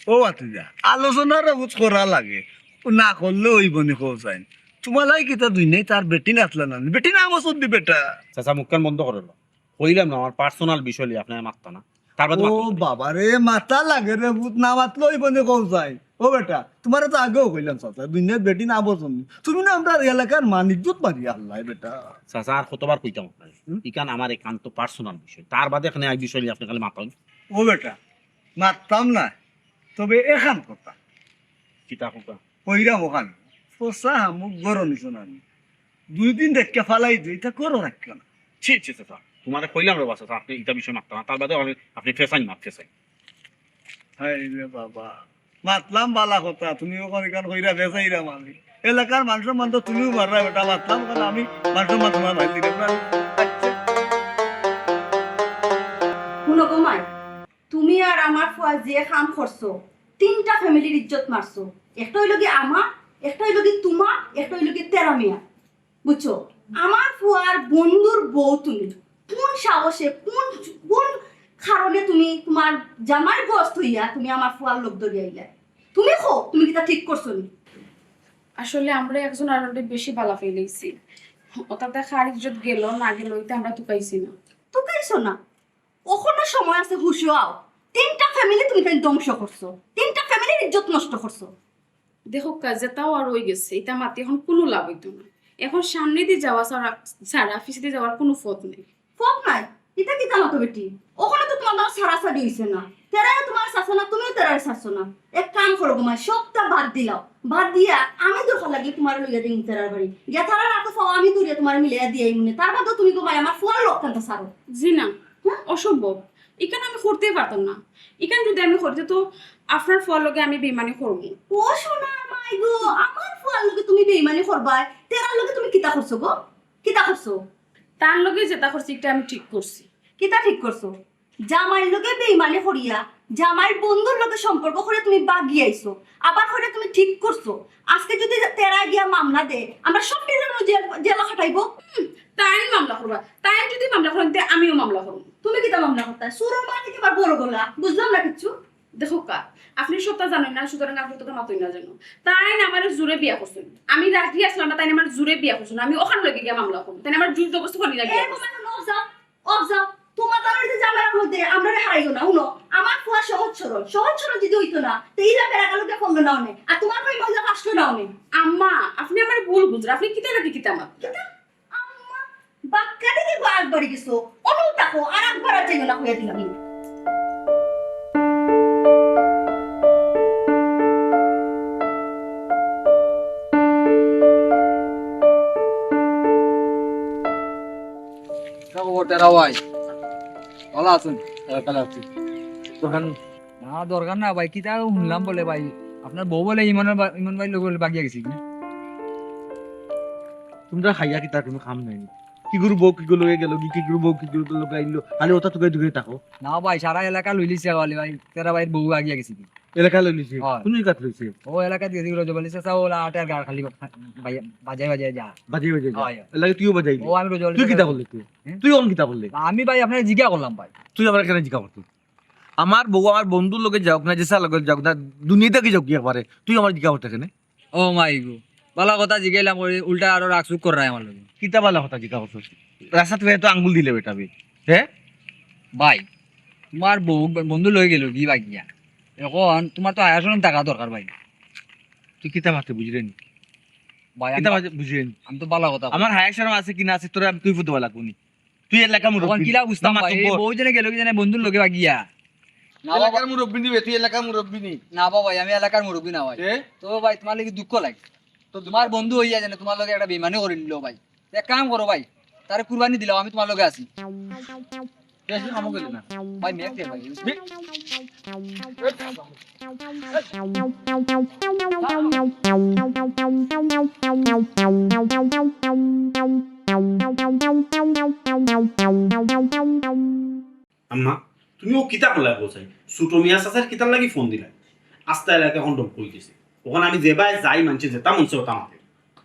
ও আতিজা আলোচনার বুঝ করা লাগে ও না করলে ওই বনি খোঁজাই তোমার লাই কিতা দুই নেই তার বেটি নাতলা না বেটি না আমার সর্দি বেটা চাচা মুখ কান বন্ধ করে লো কইলাম না আমার পার্সোনাল বিষয় নিয়ে আপনার মাত্তা না তার বাদে ও বাবা রে মাথা লাগে রে ভূত না মাতলো ওই বনি খোঁজাই ও বেটা তোমার তো আগেও কইলাম চাচা দুনিয়ার বেটি না বসন তুমি না আমরা এলাকার মানিজ্জত মারি আল্লাহ বেটা চাচা আর কতবার কইতাম আপনার ইকান আমার একান্ত পার্সোনাল বিষয় তার বাদে এখানে এই বিষয় নিয়ে আপনি খালি মাতান ও বেটা মারতাম না তবে এখান কথা কিতা কোকা কইরাম ওখানে পোষা মুখ গরম নিছো না দুই দিন দেখকে ফালাই দিই তা করো রাখ না ছি ছি চাচা তোমারে কইলাম রে চাচা আপনি ইটা বিষয় মাত্তা না তার বাদে আপনি ফেসাইন না ফেসাইন হাই রে বাবা মাতলাম বালা কথা তুমি ওখানে কান কইরা বেসাইরাম আমি এলাকার মানুষের মান তো তুমিও মাররা বেটা মাতলাম কারণ আমি মানুষের মান তোমার ভাই দিলাম না শুনো গো মাই তুমি আর আমার ফুয়া যে কাম করছো তিনটা ফ্যামিলির ইজ্জত মারছো একটা হইল কি আমার একটা হইল কি তোমার একটা হইল কি তেরা মিয়া বুঝছো আমার ফুয়ার বন্ধুর বউ তুমি কোন সাহসে কোন কোন কারণে তুমি তোমার জামাই গোস্ত হইয়া তুমি আমার ফুয়ার লোক ধরিয়া আইলা তুমি খো তুমি কিটা ঠিক করছো নি আসলে আমরা একজন আরেকজনের বেশি বালা ফেলেছি ওটা দেখা আর ইজ্জত গেল না গেল ওইটা আমরা টুকাইছি না তো কাইছো না ওখানে সময় আছে হুশিয়াও তিনটা ফ্যামিলি তুমি তাই ধ্বংস করছো তিনটা ফ্যামিলির ইজ্জত নষ্ট করছো দেখো কাজে তাও আর হয়ে গেছে এটা মাতি এখন কোনো লাভ হইতো না এখন সামনে দিয়ে যাওয়া ছাড়া অফিসে দিয়ে যাওয়ার কোনো পথ নেই ফোক নাই এটা কি জানো তো বেটি ওখানে তো তোমার সারাসারি হইছে না তেরাই তোমার শাসো না তুমিও তেরাই শাসো না এক কাম করো গো মা সবটা বাদ দিলাও বাদ দিয়া আমি দরকার লাগলে তোমার লইয়া দিই তেরার বাড়ি গিয়া তারা রাতো ফাও আমি দূরে তোমার মিলিয়া দিয়ে মনে তার বাদে তুমি গো ভাই আমার ফুয়ার লোকটানটা সারো জি না অসম্ভব এখানে আমি করতেই পারতাম না এখানে যদি আমি করতে তো আপনার ফল লগে আমি বেমানি করবো ও সোনা মাই গো আমার ফুয়ার লগে তুমি বেইমানি করবা তেরার লগে তুমি কিতা করছো গো কিতা করছো তার লগে যেটা করছি এটা আমি ঠিক করছি কিতা ঠিক করছো জামাইর লগে বেইমানি করিয়া জামাইর বন্ধুর লগে সম্পর্ক করে তুমি বাগিয়ে আইছো আবার করে তুমি ঠিক করছো আজকে যদি তেরা গিয়া মামলা দে আমরা সব জেলা খাটাইবো তাই মামলা করবা তাই যদি মামলা করেন আমিও মামলা করবো তুমি কিতা মামলা করতা সুরর মা থেকে আবার বড় গলা বুঝলাম না কিছু দেখো কা আপনি সবটা জানেন না সুতরাং আপনি তোকে মাতই না জানো তাই আমার জোরে বিয়া করছেন আমি রাজি আসলাম না তাই আমার জোরে বিয়া করছেন আমি ওখান লগে গিয়া মামলা করবো তাই আমার জোর জবরদস্তি করি না এই মানে অফ যাও তোমার তার যে জামাইয়ের মধ্যে আমরা হারাইও না উনো আমার ফুয়া সহজ সরল যদি হইতো না তো ইলা পেরাকালুকে ফোন নাও নে আর তোমার ভাই মজা কষ্ট নাও নে আম্মা আপনি আমার ভুল বুঝরা আপনি কিতা নাকি কিতা আমার আম্মা বাক্কা দিকে একবার গেছো অনু তাকো আর একবার আর যাইও না হইয়া দিলাম ভালো আছেন না দরকার না ভাই কিতা শুনলাম বলে ভাই আপনার বউ বলে ইমান ভাই লোক বাগিয়ে গেছি তোমরা খাইয়া কিতা তুমি খাম নাই কি গুরু বউ কি গুলো গেল কি গুরু বউ কি গুলো লোক আইলো খালি ওটা তোকে দূরে থাকো না ভাই সারা এলাকা লইলিছে বলে ভাই তেরা ভাই বউ আগিয়ে গেছি এলাকা লইলিছে হয়। কোন জায়গা লইছে ও এলাকা দিয়ে দিল বলিছে সা ও আটার গাড় খালি বাজায় বাজায় যা বাজিয়ে বাজিয়ে হয়। এলাকা তুইও বাজাইলি ও আমি রোজ তুই কিতা বললি তুই হ্যাঁ? তুই অন কিতা বললি আমি ভাই আপনার জিজ্ঞা করলাম ভাই তুই আবার কেন জিজ্ঞা করতি আমার বউ আমার বন্ধুর লোকে যাওক না যে লগে যাওক না দুনিয়াতে কি যাওক কি পারে তুই আমার জিজ্ঞাসা করতে কেন ও মাই গো বালা কথা জিগাইলাম উল্টা আরো রাগসুক কর রায় আমার লগে কিতা বালা কথা জিজ্ঞাসা করছিস রাস্তা থেকে তো আঙ্গুল দিলে বেটাবি হ্যাঁ ভাই তোমার বউ বন্ধু লই গেল কি বাগিয়া এখন তোমার তো আয়াসন টাকা দরকার ভাই তুই কিতা মারতে বুঝলি নি ভাই কিতা মারতে বুঝলি নি আমি তো বালা কথা আমার হায়ার শরম আছে কিনা আছে তোরা তুই ফুটবল লাগবো নি তুই এলাকা তখন মুরব্বী কিলা বুঝতাম না, ভাই এই মাতব্বর। বউ জনে গেল কি জানে বন্ধুর লগে বাগিয়া না বাবা এলাকার মুরব্বী নিবে তুই এলাকার মুরব্বী নি না বাবা ভাই আমি এলাকার মুরব্বী না ভাই এ? তো ভাই তোমার লাগি দুঃখ লাগে তো তোমার বন্ধু হইয়া জানে তোমার লগে একটা বেমানি করে নিল ভাই এক কাম করো ভাই তারে কুরবানি দিলাম আমি তোমার লগে আছি তুই আসলে কামও গেলি না ভাই মেয়ে ভাই আম্মা তুমি ও কিতা করলে বসাই ছোট মিয়া চাচার কিতার লাগি ফোন দিলাই আস্তা এলাকা এখন ডব কই গেছে ওখানে আমি যেবাই যাই মানছি যেতা মনছে ওটা আমাকে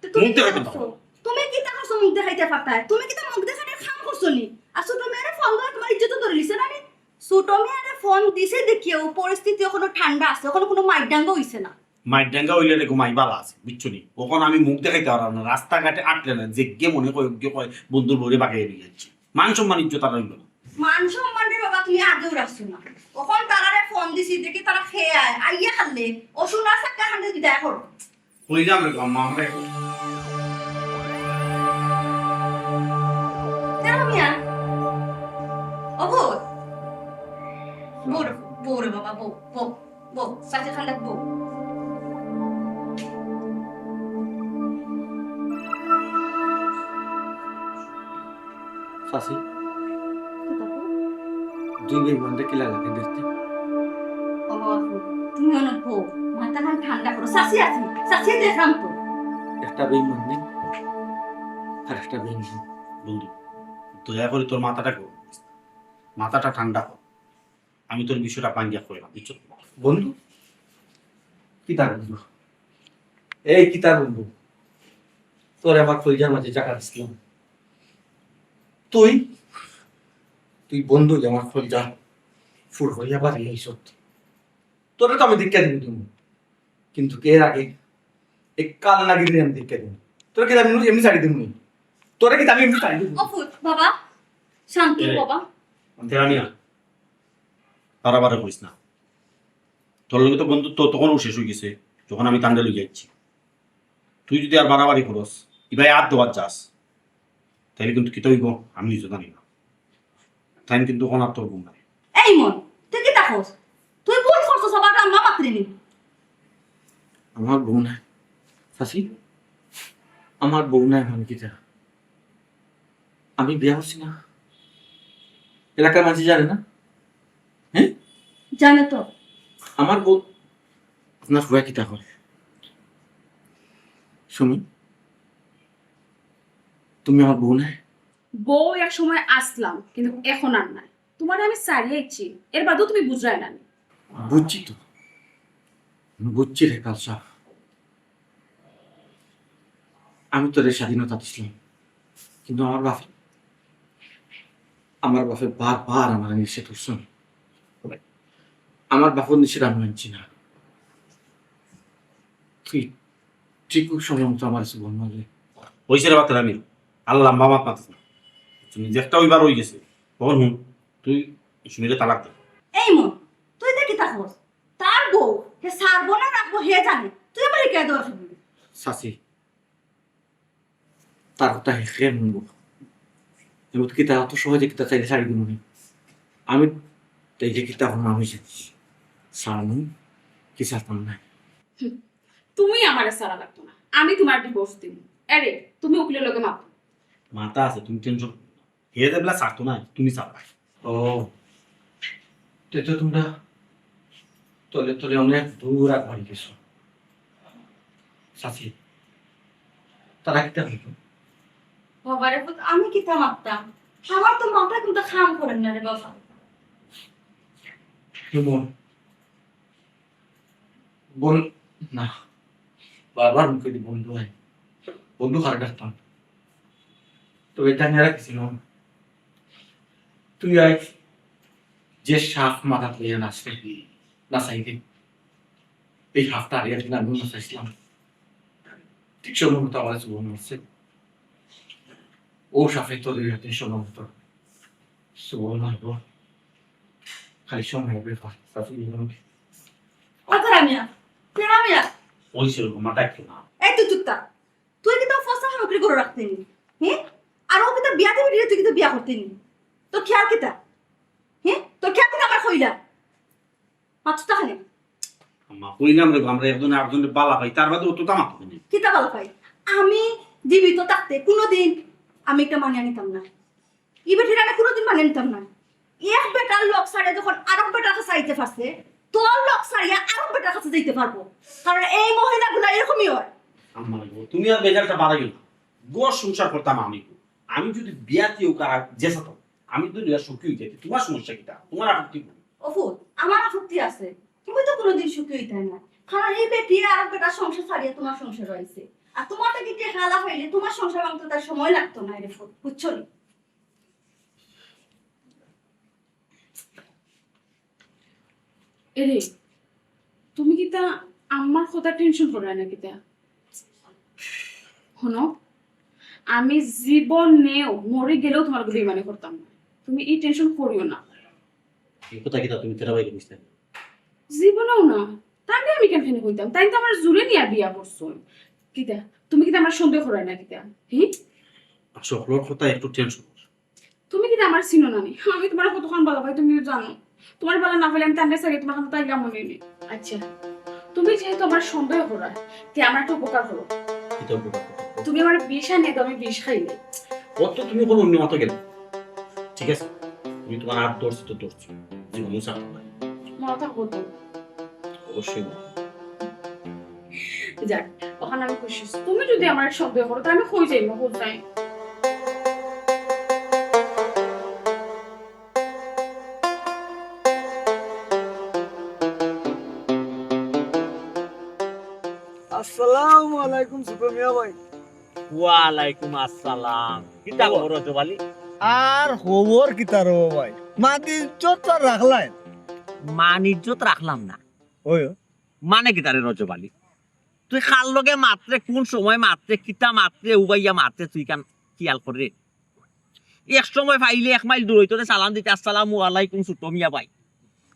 তুমি মুখ কি দেখাইতে করছো? পারো। তুমি কি তা করছো মুখ দেখাইতে পারতাই তুমি কি তা মুখ দেখাতে খাম করছো নি আর ছোট মেয়েরে ফোন করে তোমার ইজ্জত ধরে লিছে না নি ছোট মেয়েরে ফোন দিছে দেখিও পরিস্থিতি এখনো ঠান্ডা আছে ওখানে কোনো মাইডাঙ্গ হইছে না মাইর ডাঙ্গা হইলে রে ঘুমাই বালা আছে বুঝছো নি ওখানে আমি মুখ দেখাইতে পারলাম না রাস্তাঘাটে আটলে না যে গে মনে কয় গে কয় বন্ধুর বউরে বাগাই দিয়ে যাচ্ছি মান সম্মান ইজ্জত আর রইল না মান সম্মানের বাবা তুমি আগেও রাখছো না ওখান তারারে ফোন দিছি দেখি তারা খেয়ে আয় আইয়া খাললে ও সোনার সাক্কা খান্ডে বিদায় করো কইলাম রে আম্মা আমরা কেন মিয়া অবুত বউরে বউরে বাবা বউ বউ বউ সাথে খান্ডা বউ সাসি দুই ভাই বন্ধে কি লাগে দেখতে তুমি অনেক বউ মাথা খান ঠান্ডা করো সাসি আছি সাসি দেখলাম তো একটা বেইমান নেই আর একটা বেইমান বন্ধু দয়া করে তোর মাথাটা কর মাথাটা ঠান্ডা কর আমি তোর বিষয়টা পাঙ্গিয়া করলাম বুঝছো বন্ধু কি তার বন্ধু এই কি তার বন্ধু তোর আমার কলিজার মাঝে জায়গা দিছিলাম তুই তুই বন্ধু আমার কলিজা ফুল হইয়া পারি এই সত্যি তোরে তো আমি দীক্ষা দিব তুমি কিন্তু এর আগে এক কাল নাগিরে আমি দীক্ষা দিব তোর কি আমি এমনি ছাড়ি দিব তোরে কি আমি এমনি ছাড়ি দিব অফুত বাবা শান্তি এ। বাবা তেরানিয়া বাড়াবাড়ি করিস না তোর লগে তো বন্ধুত্ব তখনও শেষ হয়ে গেছে যখন আমি তান্ডে লই যাচ্ছি তুই যদি আর বাড়াবাড়ি করস এবার আর দেওয়ার যাস তাহলে কিন্তু কি তৈব আমি নিজে জানি না তাই কিন্তু ওখানে আর তোর বোন নাই এই মন তুই কি তাকস তুই ভুল করছস সবার আম্মা মাত্রিনি আমার বউ নাই শাশি আমার বউ নাই আমি কি যা আমি বিয়া হচ্ছি না এলাকার মাঝে জানে না হ্যাঁ জানে তো আমার বউ আপনার হয়ে কিতা করে সুমি তুমি আমার বউ নাই বউ এক সময় আসলাম কিন্তু এখন আর নাই তোমার আমি সারিয়েছি এর বাদেও তুমি বুঝরাই না বুঝছি তো বুঝছি রে কালসা আমি তোর স্বাধীনতা দিছিলাম কিন্তু আমার বাপে বারবার আমার নিষেধ করছেন আমার বাপের নিষেধ আমি মানছি না তুই ঠিক সময় মতো আমার জীবন মারলে হয়েছে রে বাচ্চা আমি আল্লাহ মামাত মাত নিজে একটা ওইবার হয়ে গেছে তখন হুন তুই শুনিলে তালাক দে এই মন তুই দেখি তাকস তার বউ হে সারবো না রাখবো হে জানে তুই আমার কে দোষ দিবি চাচি তার কথা হেসে শুনবো এবার কিতা অত সহজে কিতা চাইলে ছাড়ি দিব না আমি এই যে কিতা হন আমি সারানো কি চাতাম না তুমি আমার সারা লাগতো না আমি তোমার ডিভোর্স দিব আরে তুমি উকিলের লোকে মাপ মাথা আছে তুমি টেনশন হে দেবলা ছাড়তো না তুমি চাপা ও তো তোমরা তলে তলে অনেক দূর আগ বাড়ি গেছো চাচি তারা কিতা হইতো বাবারে পুত আমি কি তা মাপতাম আমার তো মাথা কিন্তু খাম করেন না রে বাবা বোন বোন না বারবার মুখে দি বন্ধু হয় বন্ধু খারাপ ডাকতাম তো এটা নিয়ে রাখছিলাম তুই আয় যে সাপ মাথা লইয়া নাচতে নাচাইতে এই সাপটা হারিয়ে দিন আমি নাচাইছিলাম ঠিক সময় মতো আমার জীবন হচ্ছে ও সাপে তোদের হাতে সময় মতো জীবন মারব খালি সময় হবে অকারামিয়া পেরামিয়া ওই সেরকম মাথায় না এই তুই চুপ থাক তুই কিন্তু ফসা সামগ্রী করে রাখতেনি হ্যাঁ আর ও কিন্তু বিয়া দিবি তুই কিন্তু বিয়া করতেনি তো খেয়াল কিতা হ্যাঁ তোর খেয়াল কিতা আমার কইলা মাত্র তাহলে আম্মা কইলাম রে আমরা একজন আরেকজনের বালা পাই তার বাদে অত দাম আপনি কিতা ভালো পাই আমি জীবিত থাকতে কোনোদিন আমি একটা মানিয়ে নিতাম না ই বেটির আমি কোনোদিন মানিয়ে নিতাম না এক বেটার লোক সারে যখন আরেক বেটার কাছে আইতে পারছে তোর লোক সারিয়া আরেক বেটার কাছে যাইতে পারবো কারণ এই মহিলাগুলো এরকমই হয় আম্মা গো তুমি আর বেজালটা বাড়াইও না গোর সংসার করতাম আমি আমি যদি বিয়াতেও কার জেসাতাম আমি তো নিরা সুখী হয়ে যেতে তোমার সমস্যা কিটা তোমার আপত্তি কি অফুত আমার আপত্তি আছে তুমি তো কোনোদিন সুখী হইতে না কারণ এই বেটি আরেক বেটার সংসার ছাড়িয়ে তোমার সংসার রয়েছে আর তোমারটা কি খেলা হইলে তোমার সংসার ভাঙতে তার সময় লাগতো না রে ফুট বুঝছো নি এরে তুমি কি তা আমার কথা টেনশন করে না কিতা শোনো আমি জীবনেও মরে গেলেও তোমার বেমানি করতাম না তুমি এই টেনশন করিও না এই কথা কিটা তুমি তেরা বাইরে বুঝতে জীবনেও না তাহলে আমি কেন কইতাম তাই তো আমার জুড়ে নিয়ে বিয়া করছো কিতা তুমি কিতা আমার সন্দেহ করে না কিতা সকলের কথা একটু টেনশন তুমি কিতা আমার চিনো না নি আমি তোমার কতক্ষণ ভালো ভাই তুমিও জানো তোমার বেলা না পেলে আমি তান্ডে সারি তোমার কাছে তাইলাম মনে নেই আচ্ছা তুমি যেহেতু আমার সন্দেহ করা তে আমার একটা উপকার হলো কিটা উপকার তুমি আমার বিষ আনে তো আমি বিষ খাইলে কত তুমি কোনো অন্য মতো গেলে ঠিক আছে তুমি তোমার আর দর্শি তো দর্শি জীবন সাথে মাথা হতো অবশ্যই যাক ওখানে আমি খুশি তুমি যদি আমার সন্দেহ করো তাহলে আমি কই যাইব কোথায় আসসালামু আলাইকুম সুপ্রমিয়া ভাই ওয়ালাইকুম আসসালাম কিতা খবর রজবালি আর খবর কি তার ভাই মাটি চোট রাখলাই মান ইজ্জত রাখলাম না ওই মানে কি তারে রজবালি তুই খাল লগে মাত্রে কোন সময় মাত্রে কিতা মাত্রে উবাইয়া মাত্রে তুই কান খেয়াল করে এক সময় পাইলে 1 মাইল দূর হইতো সালাম দিতে আসসালামু আলাইকুম সুটমিয়া ভাই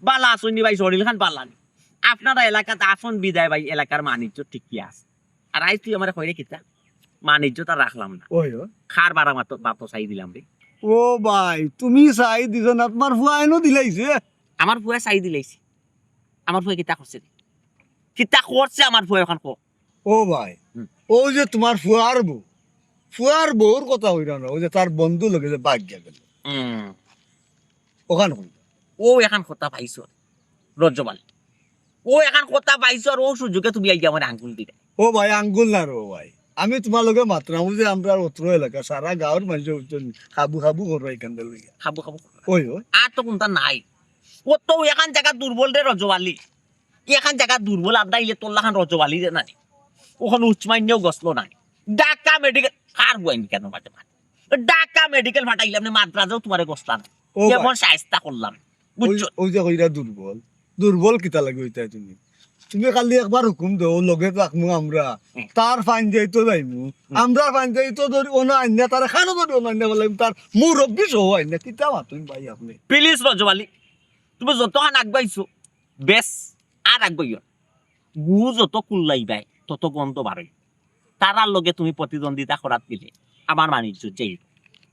বালা আসনি ভাই শরীর খান বালানি আপনারা এলাকাতে আসন বিদায় ভাই এলাকার মান ইজ্জত ঠিক কি আছে আর আজ তুই আমার কইরে কিতা মান ইজ্জত আর রাখলাম না ওই খার বারা মাত্র বাতো চাই দিলাম রে ও ভাই তুমি চাই দিছ না তোমার ফুয়াইনো দিলাইছে আমার ফুয়া চাই দিলাইছি আমার ফুয়া কিতা করছে কিতা করছে আমার ফুয়া এখন কো ও ভাই ও যে তোমার ফুয়ার বউর কথা হইরা না ও যে তার বন্ধু লগে যে বাগ গেল ওখানে হইল ও এখন কথা পাইছ রজ্জবাল ও এখন কথা পাইছ আর ও সুযোগে তুমি আইয়া আমার আঙ্গুল দিলে ও ভাই আঙ্গুল না রো ভাই আমি তোমার লগে মাত্রাম যে আমরা অত্র এলাকা সারা গাঁৱৰ মানুষ খাবু খাবু করো এখান থেকে খাবো খাবো ওই ওই আর তো কোনটা নাই ও তো এখান জায়গা দুর্বল রে রজবালি এখান জায়গা দুর্বল আর দাইলে তোল্লাখান রজবালি রে নাই ওখানে উচ্চমান্যও গসলো নাই ঢাকা মেডিকেল কার গুয়াইনি কেন মাঝে মাঝে ঢাকা মেডিকেল ফাটাইলে আপনি মাদ্রাজেও তোমার গসলা না ও এমন সাহেস্তা করলাম বুঝছো ওই যে কইরা দুর্বল কিতা লাগে ওইটা তুমি তুমি খালি একবার হুকুম দাও লগে রাখমু আমরা তার ফাইন যাইতো যাইমু আমরা ফাইন যাইতো ধরি অন্য আইনা তার খানো ধরি অন্য আইনা বলে তার মুরব্বী সহ আইনা কিতা মাতুন ভাই আপনি প্লিজ রজবালি তুমি যতখান আগবাইছো বেশ আর আগবাইও গু যত কুল্লাইবাই তত গন্ধ বাড়ই তারার লগে তুমি প্রতিদ্বন্দ্বিতা করাত গেলে আমার বাণিজ্য যেই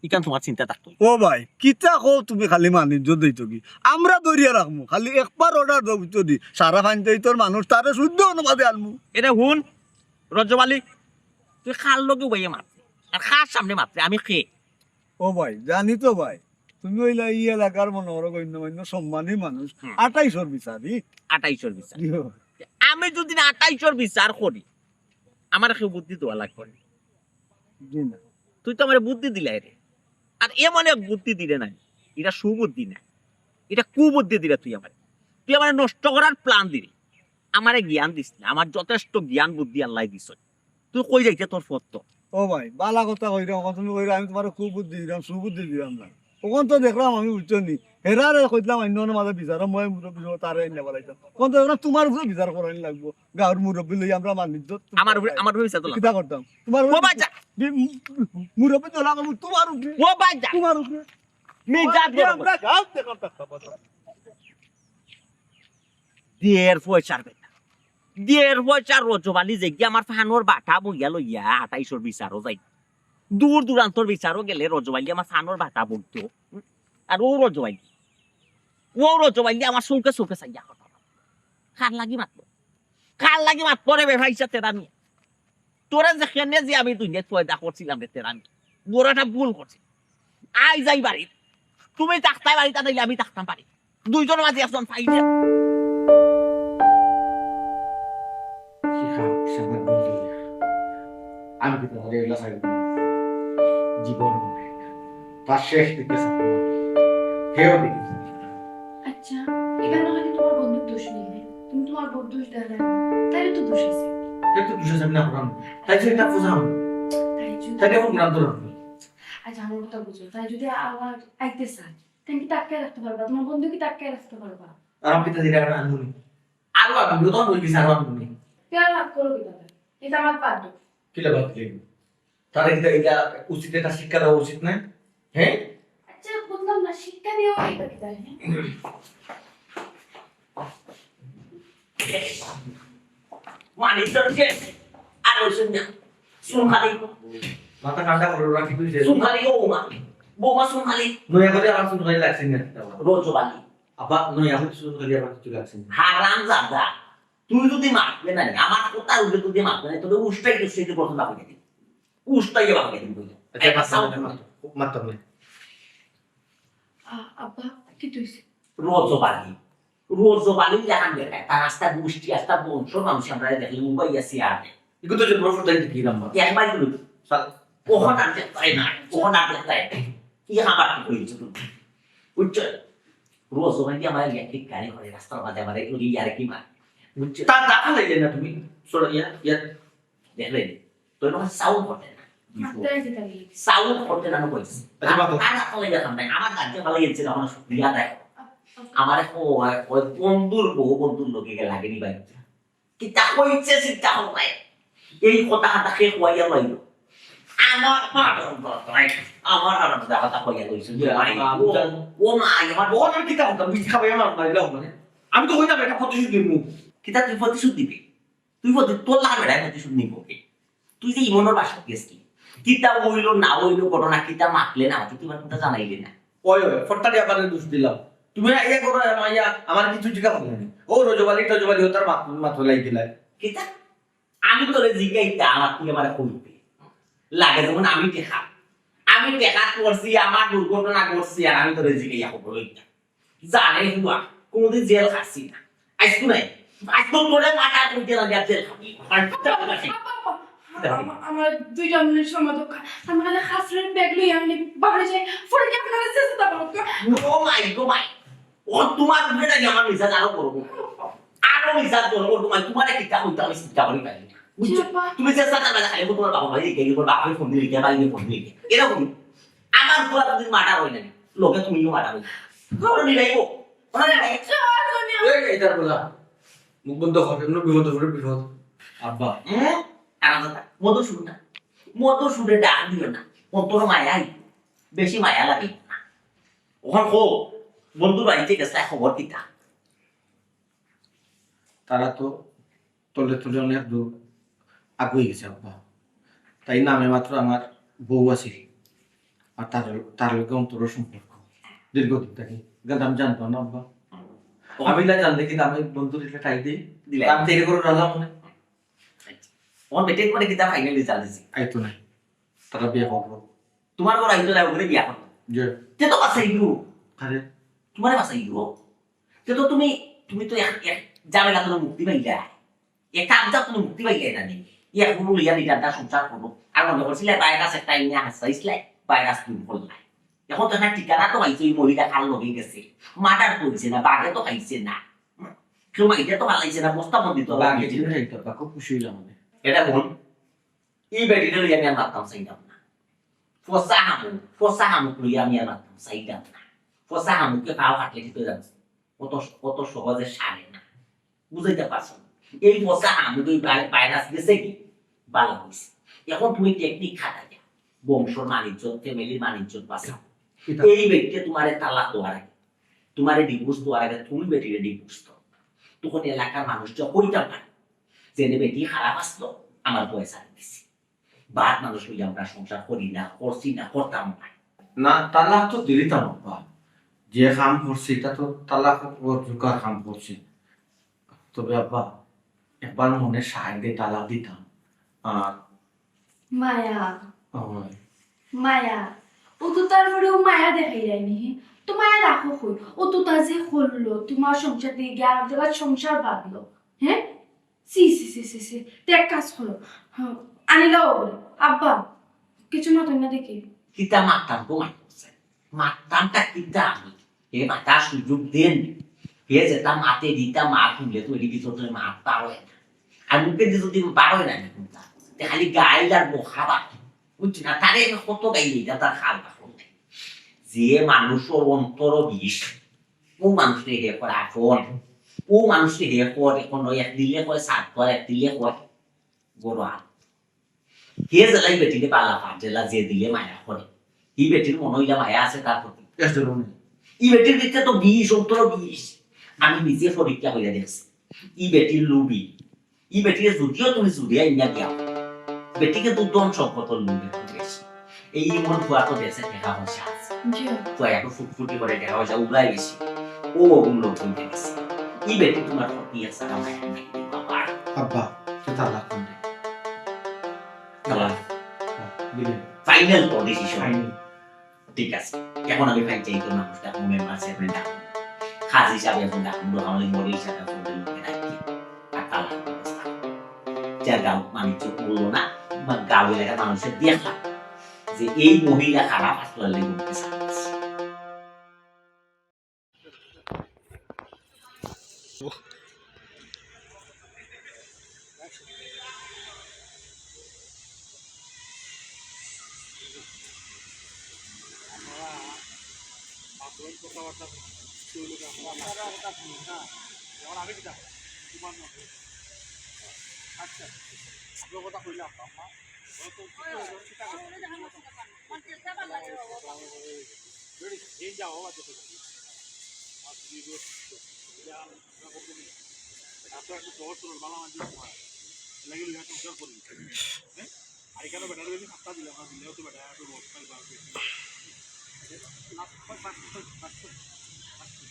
ইকান তোমার চিন্তা থাকতো ও ভাই কিতা কো তুমি খালি বাণিজ্য দিত কি আমরা দরিয়া রাখমু খালি একবার অর্ডার দেব যদি সারা ফাইন যাইতোর মানুষ তারে শুদ্ধ অনুবাদে আনমু এটা হুন রজবালি তুই খাল লগে বইয়ে মারতে আর খার সামনে মারতে আমি খেয়ে ও ভাই জানি তো ভাই তুমি ওইলা এই এলাকার মনোহর গণ্যমান্য সম্মানী মানুষ 28 বিচারি 28 বিচার আমি যদি 28 বিচার করি আমার কেউ বুদ্ধি দেওয়া লাগবে তুই তো আমার বুদ্ধি দিলাই রে আর এমন এক বুদ্ধি দিলে নাই এটা সুবুদ্ধি না এটা কুবুদ্ধি দিলে তুই আমার নষ্ট করার প্ল্যান দিলি আমারে জ্ঞান দিস না আমার যথেষ্ট জ্ঞান বুদ্ধি আল্লাহ দিস তুই কই যাইতে তোর ফত ও ভাই বালা কথা কইরা তুমি কইরা আমি তোমার খুব বুদ্ধি দিলাম সুবুদ্ধি দিলাম না ওখান তো দেখলাম আমি বুঝছো নি হেরারে কইলাম অন্য মাঝে বিচার মই মুরব্বী তারে এনে বলাইতাম কোন তো তোমার উপরে বিচার করানি লাগবো গাঁর মুরব্বী লই আমরা মানিজ্য আমার উপরে বিচার তো কিতা করতাম তোমার ও বাচ্চা মুরব্বী তো লাগাবো তোমার উপরে ও বাচ্চা তোমার উপরে মি জাত বড় আমরা গাঁও দেখো দিয়ের পয়সার বেটা দিয়ের পয়সার রজবালি যে কি আমার ফানোর বাটা বইয়া লইয়া 2800 বিচারও যাই দূর দূরান্তর বিচারও গেলে রজবালি আমার ফানোর বাটা বইতো আর ও রজবালি আমার চৌকে চৌকে চাইয়া কথা খার লাগি মাতবো রে বেভাইসা তেরানি তোরা যেখানে যে আমি দুনিয়া পয়দা করছিলাম রে তেরানি গোড়াটা ভুল করছি আই যাই বাড়ি তুমি তাকতাই বাড়িতে দিলে আমি তাকতাম পারি দুইজন মাঝে একজন ফাইটে আমি কি তাহলে এগুলা সাইড জীবন তার শেষ দিকে কেউ দেখি আচ্ছা এখানে হয়তো তোমার বন্ধুর দোষ নেই তুমি তোমার বন্ধুর দোষ দেয় তাই তো দোষ আছে কিন্তু দুশো যাবি না করাম তাই তো এটা বুঝাম তাই যদি তাই কেমন গ্রান্ত আচ্ছা আমার কথা বুঝো তাই যদি আবার আইতে চায় তাই কি টাটকে রাখতে পারবা তোমার বন্ধুকে টাটকে রাখতে পারবা আর আমি পিতা দিলে আনবুনি আরো আনবো তো ওই কিছু আরো আনবুনি কেন রাগ করো কি তাহলে এটা আমার পাদ্য কি লাগা তাহলে কি এটা উচিত এটা শিক্ষা দেওয়া উচিত না হ্যাঁ আচ্ছা বুঝলাম না শিক্ষা দিও এটা কি তাহলে মানে তোরকে আর সুনখালি মাথা কাটা করে রাখি তুই সুনখালি বৌমা সুনখালি নয়া করে আমার শুনতে লাগছে না রজবালি আবার নয়া করে শুনতে গিয়ে আবার কিছু লাগছে না হারাম জাদা তুই যদি মারবে না আমার কথা উঠে তুই মারবে না তোকে উষ্টাই তো সেটি প্রথম বাকি দিন উষ্টাই বাকি দিন বুঝলি মারতাম না আব্বা কি তুইছে রজবালি দেখান দেখায় তার রাস্তা গোষ্ঠী রাস্তা বংশ মানুষ আমরা দেখি মুম্বাই আসি আর এগুলো তো যে প্রশ্ন তাই কি নাম একবার দিল ওখান আর দেখতাই না ওখান আর দেখতাই কি খাবার কি করেছো তুমি বুঝছো রজবালি আমার ইলেকট্রিক গাড়ি করে রাস্তার মাঝে আমার এগুলো ইয়ার কি মার বুঝছো তা দেখা লাগে না তুমি সরো ইয়া দেখলে তোর আমার সাউন্ড করতে না মাত্রা আছে তাহলে সাউন্ড করতে না কইছি আচ্ছা, বাবা। আর ভালো দেখাম না আমার গাড়ি ভালো গেছে তখন শুক্রিয়া দেয় আমার ওই বন্ধুর লোকে লাগেনি ভাই কি তা কইছে চিন্তা হোক নাই এই কথা হাতা শেষ হইয়া লইল আমার কথা কইয়া লইছে ও মা আমার বহুত আর কিতা হতো বিষ খাবে আমার মারিলাম মানে আমি তো হই না এটা প্রতিশোধ দিব কিতা তুই প্রতিশোধ দিবি তুই তোর লাগবে না প্রতিশোধ নিব তুই যে ইমনের বাসা গেছিলি কিতা হইলো না হইলো ঘটনা কিতা মাতলে না তুই আমার কথা জানাইলি না ওই ফট্টাটি আবার দোষ দিলাম তুমি ইয়া করো মাইয়া আমার কিছু জিজ্ঞাসা করলে না ও রজবালি তার মাথা লাই দিলাই কিতা আমি তোরে জিগাইতা আমার তুই আমার কইতে লাগে যেমন আমি টেকা করছি আমার দুর্ঘটনা করছি আর আমি তোরে জিগাইয়া খবর লইতা জানে হুয়া কোনদিন জেল খাচ্ছি না আইসু নাই আজকে তোরে মাথা কইতে না জেল খাবি আমার দুইটা মিনিট সময় তো আমার কাছে হাসরেন ব্যাগ লই আমি বাড়ি যাই পরে কি আপনারা চেষ্টা করো ও মাই ও তোমার বেটা আমার মিজাজ আরো করবো তোমার কিতা হইতা আমি চিন্তা করি পাই তুমি চেষ্টা করবে না খালি তোমার বাবা ভাই গেলি তোমার বাবাকে ফোন দিলি কে বাইরে ফোন দিলি এরকম আমার পুরা দিন মাটা হই না লোকে তুমিও মাটা হই কোন নিলাইবো এটার বলা মুখ বন্ধ করে বিপদ করে বিপদ আব্বা মধু শুনে ডাক দিও না তোর মায়াই বেশি মায়া লাগে ওখান খো বন্ধুর বাড়িতে গেছে খবর কিতা তারা তো তলে তলে অনেক দূর আগুয়ে গেছে আব্বা তাই নামে মাত্র আমার বউ আছে আর তার লোক অন্তর সম্পর্ক দীর্ঘদিন থেকে আমি জানতো না আব্বা আমি না জানলে কিন্তু আমি বন্ধুর এটা টাই দিই আমি তেরে করে রাখলাম মনে ওর বেটে করে কিতা ফাইনাল রেজাল্ট দিছি আইতো না তারা বিয়ে করবো তোমার ঘর আইতো না ওখানে বিয়া করো যে তে তো বাসাই গিয়ে আরে তোমার বাসাই গিয়ে তে তো তুমি তো এক জামেলা তো মুক্তি পাইলা একটা আমজা তো মুক্তি পাইলা না নি ইয়া কোনো লিয়া নিটা সংসার করবো আর মনে করছিলে ভাইরাস একটা ইনা হাসাইছিলে ভাইরাস তুমি করলাই এখন তো একটা ঠিকানা তো পাইছো এই মহিলা খাল লগে গেছে মার্ডার করেছে না বাঘে তো খাইছে না কেউ মাইটা তো ভালাইছে না বস্তা বন্দি তো লাগে জিনিস এইটা খুব খুশি হইলাম আমি এটা কোন এই বেটিটা লইয়া আমি আর মারতাম চাইতাম না ফসা হামু লইয়া আমি আর মারতাম চাইতাম না ফসা হামুকে পাও হাঁটলে কিন্তু যাচ্ছে কত কত সহজে সারে না বুঝাইতে পারছো না এই ফসা হামুকে ভাইরাস গেছে কি ভালো হয়েছে এখন তুমি টেকনিক খাটাই বংশর বাণিজ্য ফ্যামিলির বাণিজ্য বাঁচাও এই ব্যক্তি তোমারে তালাক দেওয়ার আগে তোমারে ডিভোর্স দেওয়ার আগে তুমি বেটিরে ডিভোর্স দাও তখন এলাকার মানুষটা কইটা পারে যে বেটি খারাপ আসলো আমার পয়সা দিছি বাদ মানুষ হইলে আমরা সংসার করি না করছি না করতাম না না তালাক তো দিলিতাম আব্বা যে কাম করছে এটা তো তালাক জোকার কাম করছে তবে আব্বা একবার মনে সাহায্য দিয়ে তালাক দিতাম আর মায়া ওই, মায়া ও তো তারপরেও মায়া দেখাই যায়নি তো মায়া রাখো কই ও তো তা যে করলো তোমার সংসার দিয়ে গিয়ে আর জায়গায় সংসার বাঁধলো হ্যাঁ সি সি সি সি সি তো এক কাজ করো হ্যাঁ আনিলাও বলে আব্বা কিছু না তুই না দেখি কিতা মারতাম গো মারছে মারতামটা কিতা আমি এ মাথা সুযোগ দেন হে যেটা মাতে দিতা মা খুললে তো এদিকে তো মা পারো না আর মুখে দিয়ে যদি পারো না কিন্তু খালি গাইলার খাবা বুঝছি না তারে কত গাইলি তার খাল পাখল যে মানুষের অন্তর বিষ ও মানুষকে হে করে এখন ও মানুষকে হে করে এখন এক দিলে কয় সাত করে এক দিলে কয় গরু আল হে জেলাই বেটিলে পালা পাঠেলা যে দিলে মায়া করে ই বেটির মনে হইলা মায়া আছে তার প্রতি ই বেটির দিকে তো বিষ অন্তর বিষ আমি নিজে পরীক্ষা হইয়া দেখছি ই বেটির লুবি ই বেটিকে যদিও তুমি জুড়িয়া ইন্ডিয়া দিয়া বেটিকে তো দন সম্পদ লুবে বেশি এই মন ফুয়া তো দেশে দেখা পয়সা আছে ফুয়া একটু ফুটফুটি করে দেখা পয়সা উগলাই বেশি ও ওগুলো তুমি দেখছি ই বেটি তোমার প্রতি আছে না মায়া নাই বাবা আব্বা তো তালাক দিলে ফাইনাল তো ডিসিশন ঠিক আছে এখন আমি ফাইন চাই তো মানুষটা মেম্বার চেয়ারম্যান ডাকুন খাস হিসাবে এখন ডাকুন আমাদের মডেল হিসাবে আপনাদের লোকে রাখি আর তালাক ব্যবস্থা যার গাঁও বাণিজ্য করলো না বা গাঁও এলাকার মানুষের দেখলাম যে এই মহিলা খারাপ আসলে বলতে চাচ্ছে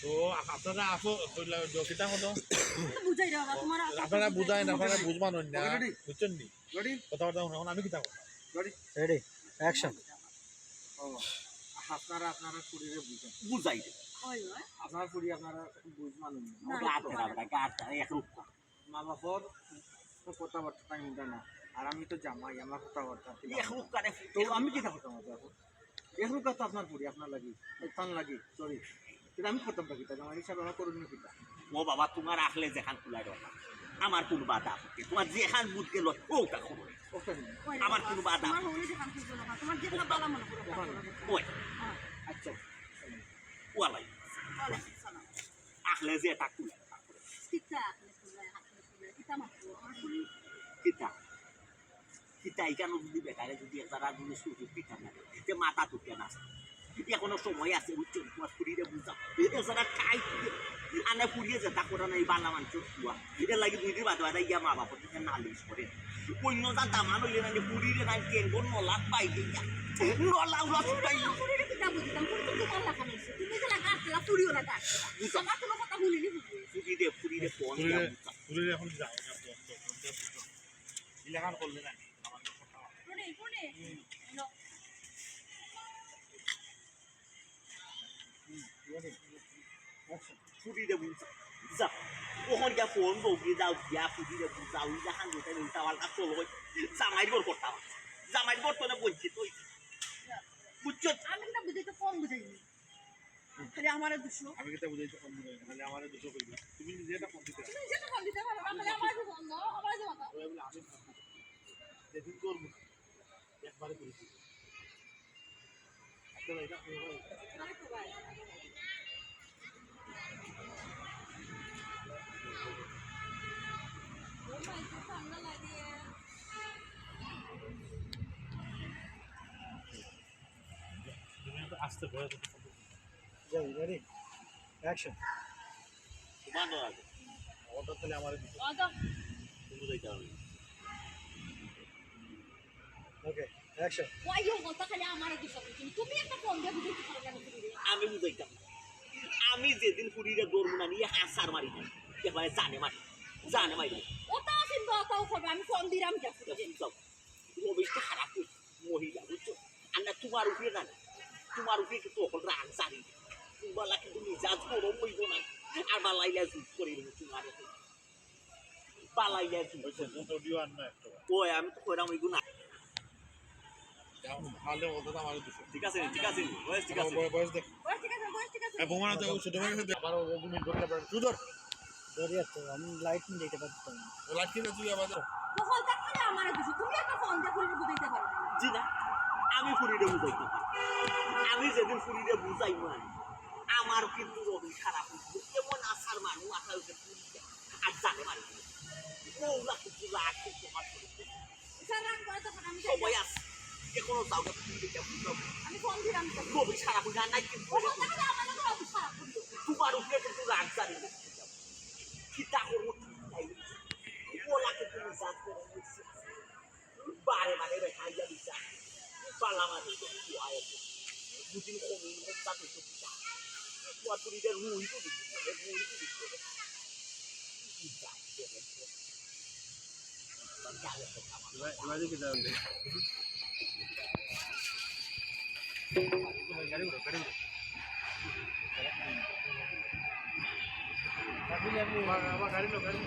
তো আপনারা আসো কিতা হলো বুঝাই রে বাবা তোমার আপনারা বুঝায় না আপনারা বুঝবান না বুঝছেন নি কথাবার্তা এখন আমি কিতা কথা রেডি অ্যাকশন আপনারা আপনারা শরীরে বুঝেন বুঝাই দে হয় হয় আপনারা শরীরে আপনারা বুঝমান মা বাপর তো কথাবার্তা টাইম না আর আমি তো জামাই আমার কথাবার্তা তো আমি কিতা করতাম এখন এখন কথা আপনার পড়ি আপনার লাগি টান লাগি সরি কিন্তু আমি করতাম কিতা জামাই হিসাবে আমার করুন না কিতা ও বাবা তোমার আখলে যেখান খোলা দরকার আমার কোনো বাধা আপত্তি তোমার যেখান বুধ গেল ওটা খবর আমার কোনো বাধা তোমার হলে দেখান কিছু না তোমার যেটা বালা মনে করো ওই আচ্ছা ওয়ালাই আখলে যে এটা খোলা কিতা কিতা মাত্র আমার শুনি কিতা কিতা এখানে যদি বেকারে যদি তারা যদি সুযোগ পিঠা না যে মাথা টুকে না এখনো সময় আছে বুঝছো তোমার শরীরে বুঝাও এছাড়া খাই আনে ফুরিয়ে যেটা করে না এই বাংলা মানুষের খুয়া এর লাগে দুই দিন বাদ বাদ ইয়া মা বাপর দিকে নালিশ করে অন্য যা দামান হইলে না ফুরিয়ে না কেঙ্গন নলাক পাইলে নলা উলা ছুটাই শরীরে কিতা বুঝতাম পুরো তোমার লাগা নাইছে তুমি যে লাগা আসলা পুরিও লাগা আমার কোনো কথা বলিনি ফুরিয়ে ফোন পুরো এখন যাও ইলাকান করলে না কোনে কোনে ফুরিয়ে বুঝা যা ওখান গিয়া ফোন বউকে যাও গিয়া ফুরিয়ে বুঝাও ইলাকান যেতে উল্টা পাল্টা চলো জামাইর বর করতাম জামাইর বর তো না বলছি তুই বুঝছো আমি কিতা বুঝাইতে কম বুঝাইনি খালি আমারে দুশো আমি কিতা বুঝাইতে কম বুঝাই মানে আমার দুটো কইবা তুমি যেটা কম দিতে তুমি যেটা কম দিতে পারো আমি আমারে দুশো আমারে যে মাথা বলে আমি যেদিন করব একবারে করেছি আসতে ভয় যাই রেডি অ্যাকশন তোমার নয় আগে অর্ডার তাহলে আমার তুমি যাইতে হবে ওকে অ্যাকশন ওই যে কথা খালি আমার দিছ তুমি একটা ফোন দিয়ে বুঝতে পারো কেন তুমি আমি বুঝাইতাম না। আমি যেদিন পুরীরে দৌড় না নিয়ে হাসার মারি না এবারে জানে মারি ওটাও চিন্তা ওটাও করবে আমি ফোন দিলাম যাচ্ছি অবস্থা খারাপ হয়েছে মহিলা বুঝছো আর না তোমার উপরে না তোমার উপরে কিন্তু তখন রাগ জানি তোমার কিন্তু মিজাজ গরম হইব না আর বালাইলা জুট করে দেবো তোমার বালাইলা জুট অডিও আন না একটা ওই আমি তো কইরাম হইব না ভালো কথা আমার দুশো ঠিক আছে বয়স ঠিক আছে বয়স দেখ বস ঠিক আছে বোমানা তো ছোট ভাই আবার ওগুলো ধরতে পারে সুদর রেডি আছে আমি লাইট নিয়ে যেতে পারতাম ও লাইট কিনে তুই আবার কথা খালি আমার দিছ তুমি একটা ফোন দিয়ে বুঝতে পারো জি না আমি ফুরিরে বুঝাইতে আমি যেদিন ফুরিরে বুঝাই না আমার কিন্তু রবি খারাপ হইছে এমন আসার মানুষ মাথা উঠে পুরিতে আর জানে মারি ওগুলা কিন্তু রাগ কিন্তু আমার স্যার রান করে তখন আমি সবাই আছে যে কোনো জায়গা ফুরিতে বুঝাবো আমি ফোন দিলাম রবি খারাপ হইছে আর নাই কিন্তু কথা খালি আমার লোক অফিস খারাপ করবে তোমার উপরে কিন্তু রাগ জানি কিতা করবো ওলা কিন্তু মিজাজ করে নিচ্ছে বারে রেখাইয়া দিচ্ছে পালা মানে দুদিন কমে তাতে পিতা তোমার পুরীদের রুই তো দিচ্ছে এবার দেখি যাবেন গাড়ি গাড়ি গাড়ি